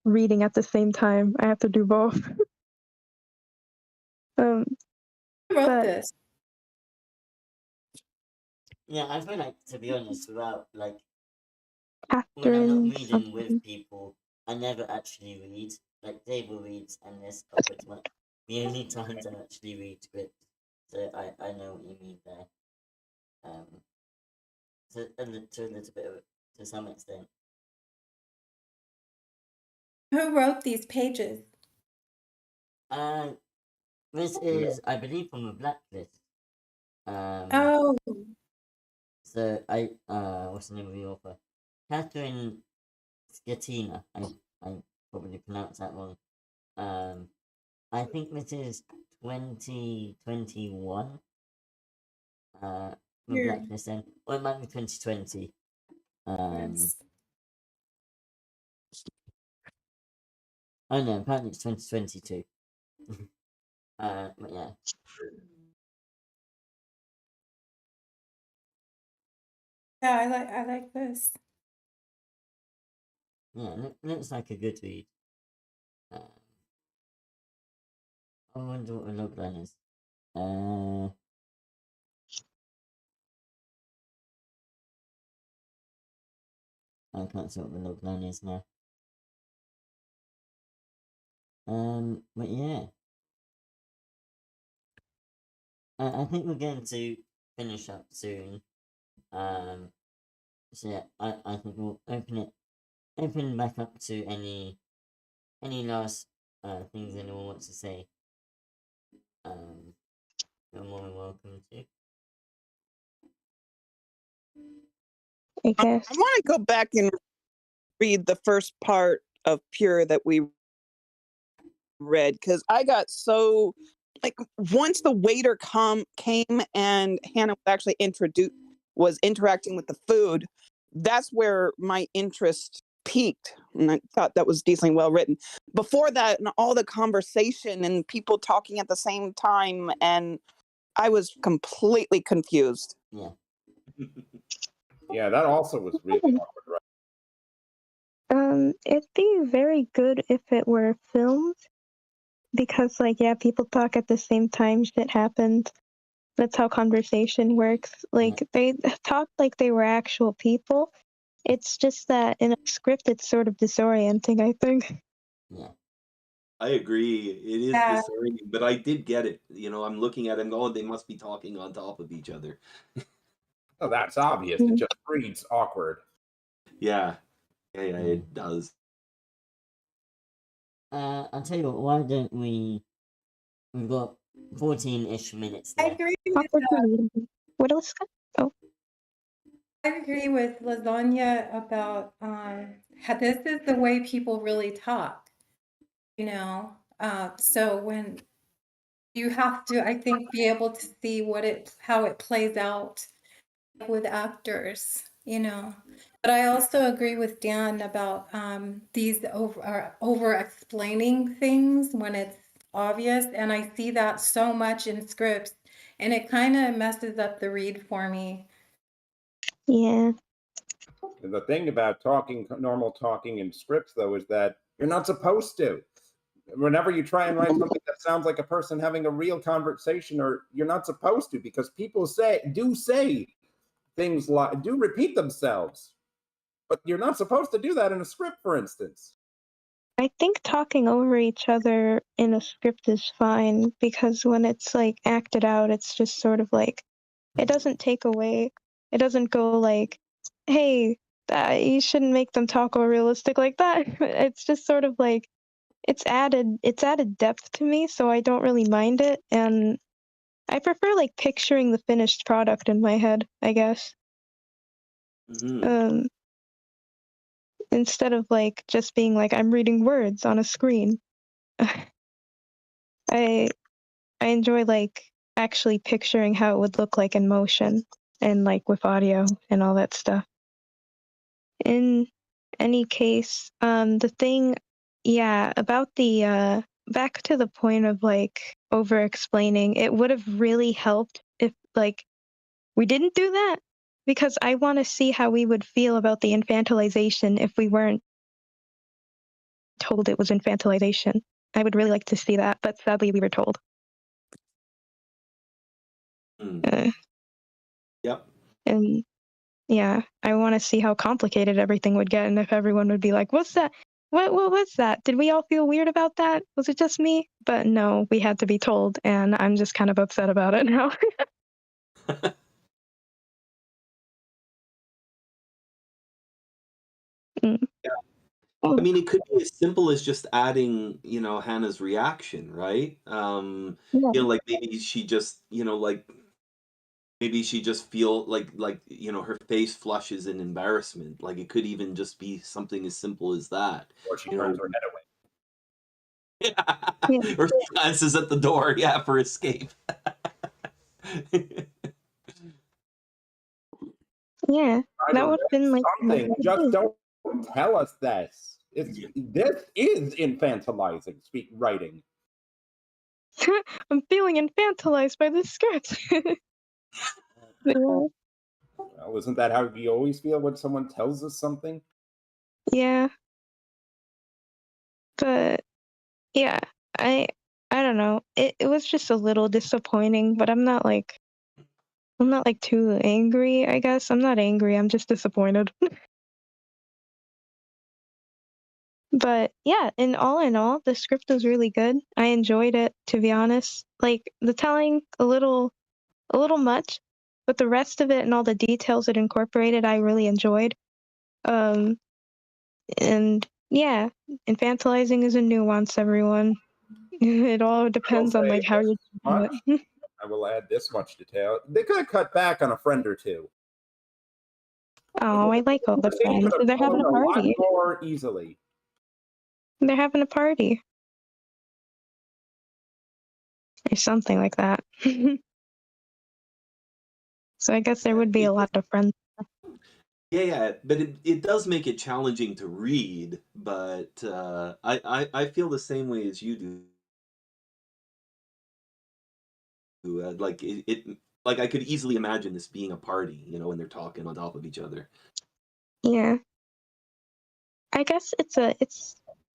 reading at the same time. I have to do both. Who wrote But this? Yeah, I feel like, to be honest, without when I'm not Catherine reading something. with people, I never actually read. Like Table reads, and this are pretty much the only times I actually read scripts. So I know what you mean there. To a little bit of it, to some extent. Who wrote these pages? This is, I believe, from a blacklist. Oh, So what's the name of the author? Catherine Scatina. I probably probably pronounced that wrong. I think this is 2021. The Weird. Blacklist then, or it might be 2020. Yes. Oh no, apparently it's 2022. But yeah. Yeah, I like this. Yeah, looks like a good read. I wonder what the logline is. I can't see what the logline is now. But yeah. I think we're going to finish up soon. So yeah, I think we'll open back up to any last things anyone wants to say. You're more than welcome to. I guess. I want to go back and read the first part of Pure that we read, because I got so, like, once the waiter came and Hannah actually was interacting with the food, that's where my interest peaked, and I thought that was decently well written. Before that, and all the conversation and people talking at the same time, and I was completely confused. Yeah. Yeah, that also was really awkward, right? It'd be very good if it were filmed, because, like, yeah, people talk at the same time, shit happens. That's how conversation works. Like, they talk like they were actual people. It's just that in a script, it's sort of disorienting, I think. Yeah. I agree. It is Yeah. disorienting, but I did get it. I'm looking at them going, they must be talking on top of each other. Oh, that's obvious. It just reads awkward. Yeah. Yeah, it does. I'll tell you what, why don't we've got 14-ish minutes I left. agree with Awkward reading. What else? Oh, I agree with Lasagna about how this is the way people really talk, so when you have to, I think, be able to see how it plays out with actors, But I also agree with Dan about these over explaining things when it's obvious, and I see that so much in scripts, and it kind of messes up the read for me. yeah. And the thing about normal talking in scripts, though, is that you're not supposed to. Whenever you try and write something that sounds like a person having a real conversation, or you're not supposed to, because people say things like do repeat themselves, but you're not supposed to do that in a script, for instance. I think talking over each other in a script is fine, because when it's like acted out, it's just sort of like, it doesn't take away, it doesn't go like, hey, you shouldn't make them talk all realistic like that. It's just sort of like, it's added depth to me, so I don't really mind it, and I prefer like picturing the finished product in my head, I guess. Mm-hmm. Instead of like just being like I'm reading words on a screen. I enjoy like actually picturing how it would look like in motion, and like with audio and all that stuff. In any case, the thing, yeah, about the back to the point of like over explaining, it would have really helped if like we didn't do that, because I want to see how we would feel about the infantilization if we weren't told it was infantilization. I would really like to see that, but sadly we were told. Yep. And yeah, I want to see how complicated everything would get, and if everyone would be like, what's that? What was that? Did we all feel weird about that? Was it just me? But no, we had to be told, and I'm just kind of upset about it now. Yeah. I mean, it could be as simple as just adding, Hannah's reaction, right? Yeah. Like maybe she just, maybe she just feel like her face flushes in embarrassment. Like it could even just be something as simple as that. Or she turns her head away. Or she glances at the door, for escape. Yeah, that would have been like something. Just don't tell us this. This is infantilizing writing. I'm feeling infantilized by this script. Yeah. Well, isn't that how you always feel when someone tells us something? Yeah. But yeah, I don't know. It was just a little disappointing, but I'm not like too angry, I guess. I'm not angry, I'm just disappointed. But yeah, in all, the script was really good. I enjoyed it, to be honest. Like the telling a little much, but the rest of it and all the details it incorporated, I really enjoyed. And yeah, infantilizing is a nuance, everyone. It all depends on like how you do it. I will add this much detail. They could have cut back on a friend or two. Oh, I like all the friends. They're having a party. More easily. They're having a party. Or something like that. So I guess there would be a lot of friends. Yeah, but it does make it challenging to read, but I feel the same way as you do. Like like I could easily imagine this being a party, when they're talking on top of each other. Yeah. I guess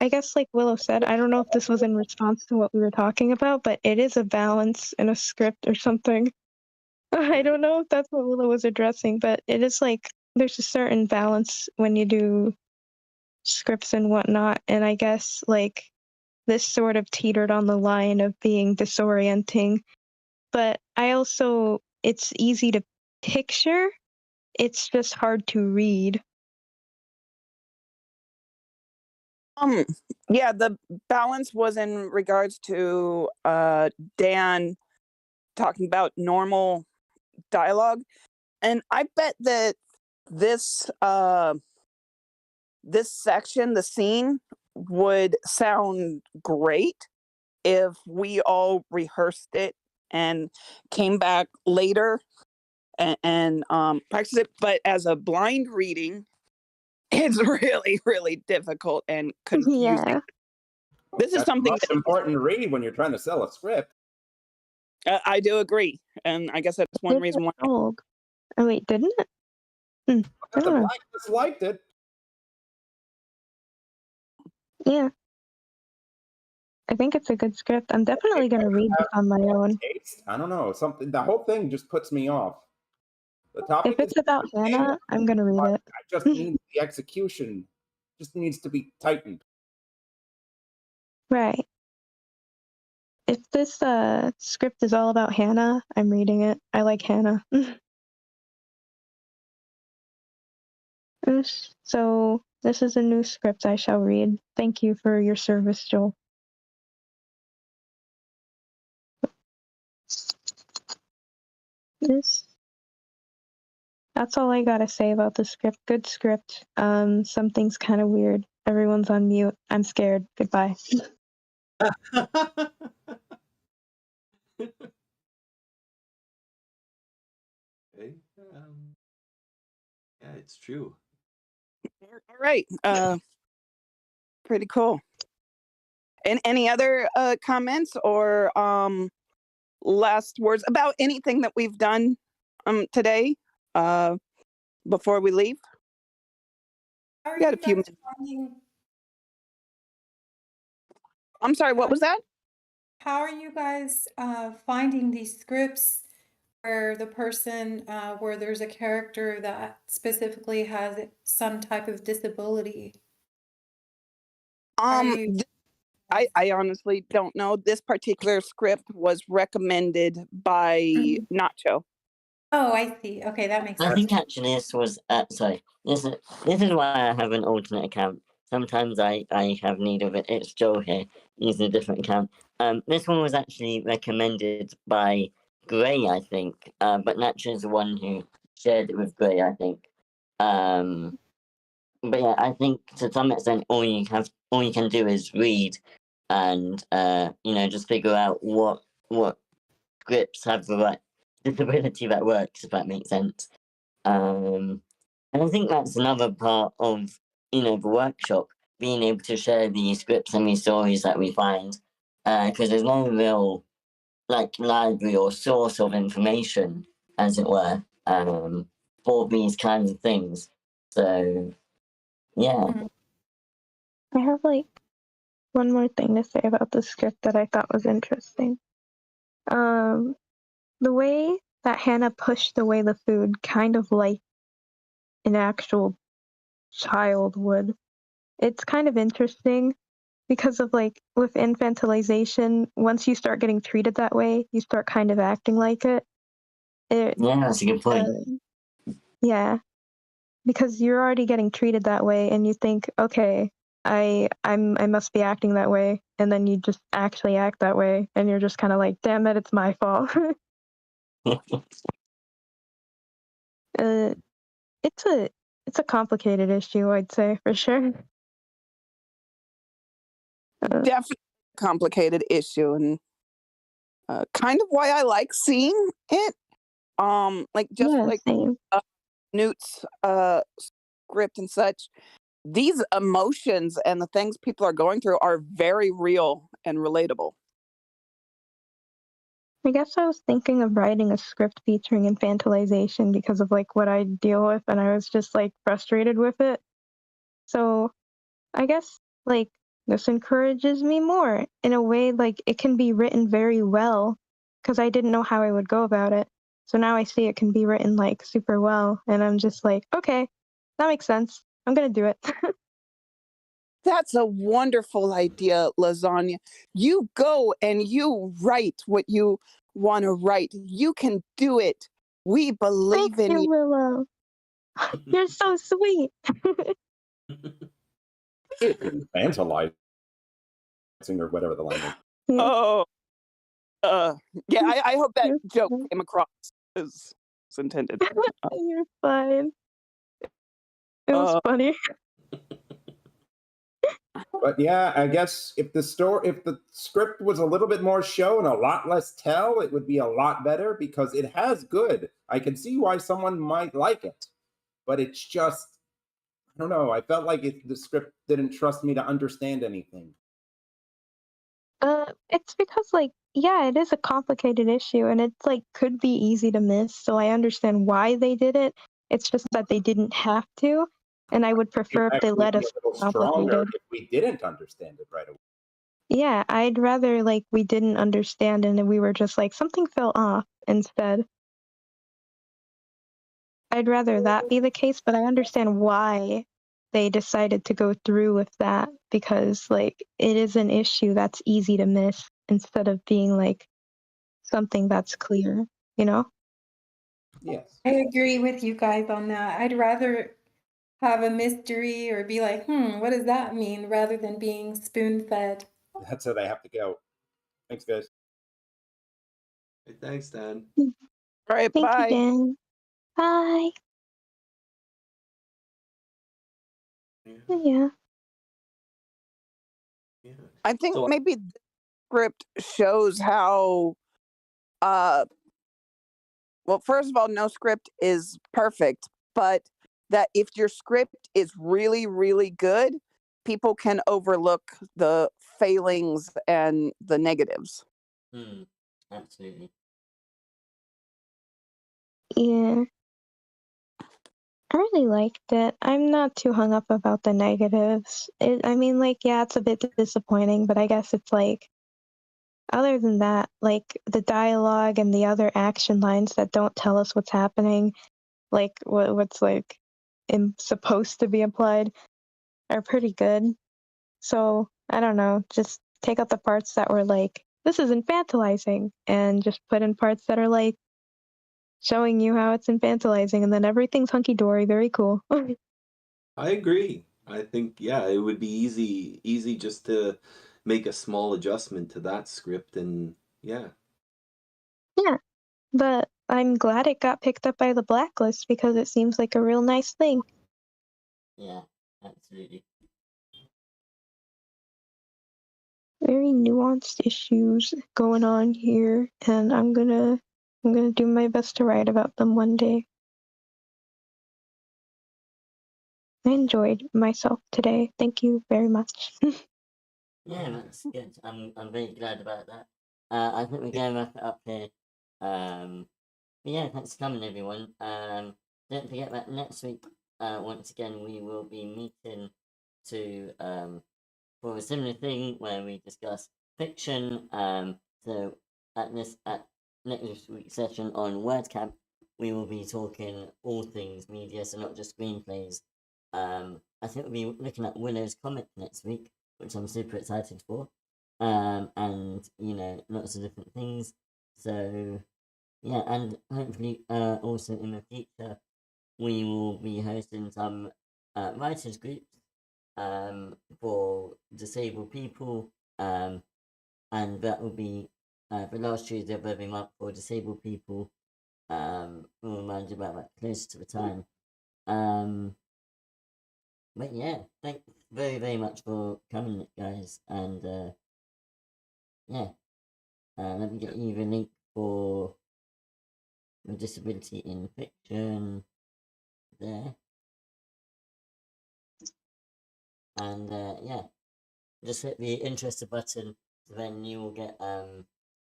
I guess like Willow said, I don't know if this was in response to what we were talking about, but it is a balance in a script or something. I don't know if that's what Willow was addressing, but it is like there's a certain balance when you do scripts and whatnot, and I guess like this sort of teetered on the line of being disorienting. But it's easy to picture, it's just hard to read. Yeah, the balance was in regards to Dan talking about normal dialogue, and I bet that this this section, the scene, would sound great if we all rehearsed it and came back later and practiced it. But as a blind reading, it's really, really difficult and confusing. Yeah. This is something that's important to read when you're trying to sell a script. I do agree, and I guess that's one reason why. Oh wait, didn't it? I The don't know. Blacklist liked it. Yeah. I think it's a good script. I'm definitely gonna read this on my own. I don't know. The whole thing just puts me off. The topic If it's about Hannah, I'm gonna read it. I just need the execution. Just needs to be tightened. Right. If this script is all about Hannah, I'm reading it. I like Hannah. So this is a new script I shall read. Thank you for your service, Joel. That's all I gotta say about the script. Good script. Something's kind of weird. Everyone's on mute. I'm scared. Goodbye. Okay. Yeah, it's true. All right. Pretty cool. And any other comments or last words about anything that we've done today before we leave? We got a few minutes. I'm sorry, what was that? How are you guys finding these scripts where the person, where there's a character that specifically has some type of disability? I honestly don't know. This particular script was recommended by Nacho. Oh, I see. Okay, that makes sense. I think actually this was sorry. This is why I have an alternate account. Sometimes I have need of it. It's Joel here using a different account. This one was actually recommended by Gray, I think. But Nacho is the one who shared it with Gray, I think. But yeah, I think to some extent all you can do is read and just figure out what scripts have the right disability that works, if that makes sense. And I think that's another part of the workshop, being able to share these scripts and these stories that we find, because there's no real library or source of information, as it were, for these kinds of things. So yeah. I have one more thing to say about the script that I thought was interesting. The way that Hannah pushed away the food, kind of like an actual child would. It's kind of interesting because of with infantilization, once you start getting treated that way, you start kind of acting like it. Yeah, that's a good point. Yeah, because you're already getting treated that way, and you think, okay, I must be acting that way, and then you just actually act that way, and you're just kind of like, damn it, it's my fault. It's a complicated issue, I'd say, for sure. Definitely a complicated issue, and kind of why I like seeing it. Same. Newt's script and such. These emotions and the things people are going through are very real and relatable. I guess I was thinking of writing a script featuring infantilization because of what I deal with, and I was just frustrated with it. So I guess this encourages me more in a way. It can be written very well because I didn't know how I would go about it. So now I see it can be written super well, and I'm just okay, that makes sense. I'm gonna do it. That's a wonderful idea, Lasagna. You go and you write what you want to write. You can do it. We believe Thank in you, you. Willow. You're so sweet. Infantilizing or whatever the line is. Oh, yeah. I hope that You're joke fine. came across as intended. You're fine. It was funny. But yeah, I guess if the script was a little bit more show and a lot less tell, it would be a lot better because it has good. I can see why someone might like it, but it's just, I don't know. I felt like the script didn't trust me to understand anything. It's because it is a complicated issue, and it's could be easy to miss. So I understand why they did it. It's just that they didn't have to, and I would prefer if they let us a little stronger complicated. if we didn't understand it right away. Yeah, I'd rather we didn't understand and then we were just something fell off instead. I'd rather that be the case, but I understand why they decided to go through with that because it is an issue that's easy to miss instead of being something that's clear, you know? Yes. I agree with you guys on that. I'd rather have a mystery or be what does that mean, rather than being spoon-fed. That's it. I have to go. Thanks, guys. Hey, thanks, Dan. All right, Thank bye. you, Dan. Bye. Yeah. I think So- maybe the script shows how well, first of all, no script is perfect, but that if your script is really, really good, people can overlook the failings and the negatives. Absolutely. Yeah. I really liked it. I'm not too hung up about the negatives. It's a bit disappointing, but I guess it's other than that, the dialogue and the other action lines that don't tell us what's happening, what's supposed to be implied, are pretty good. So I don't know, just take out the parts that were this is infantilizing, and just put in parts that are showing you how it's infantilizing, and then everything's hunky dory, very cool. I agree. I think it would be easy just to make a small adjustment to that script, and Yeah, but I'm glad it got picked up by the blacklist because it seems like a real nice thing. Yeah, absolutely. It very nuanced issues going on here, and I'm gonna do my best to write about them one day. I enjoyed myself today. Thank you very much. Yeah, that's good. I'm very glad about that. I think we're going to wrap it up here. But yeah, thanks for coming, everyone. Don't forget that next week, once again, we will be meeting to for a similar thing where we discuss fiction. So at next week's session on WordCamp, we will be talking all things media, so not just screenplays. I think we'll be looking at Willow's comic next week, which I'm super excited for. And lots of different things. So yeah, and hopefully also in the future we will be hosting some writers groups for disabled people, and that will be the last Tuesday of every month for disabled people. We'll remind you about that closer to the time. But yeah, thanks very, very much for coming, guys, and yeah, let me get you the link for the disability in fiction there. And yeah, just hit the interested button, so then you will get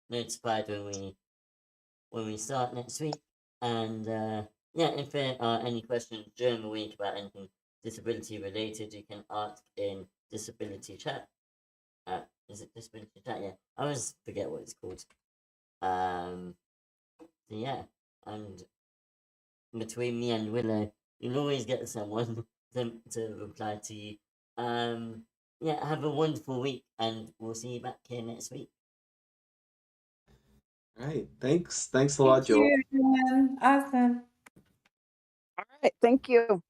notified when we start next week. And yeah, if there are any questions during the week about anything disability related, you can ask in disability chat. Is it disability chat? Yeah, I always forget what it's called. So yeah, and between me and Willow, you'll always get someone to reply to you. Yeah, have a wonderful week, and we'll see you back here next week. All right. Thanks a lot, Thank Joel. you, everyone. Awesome. All right. Thank you.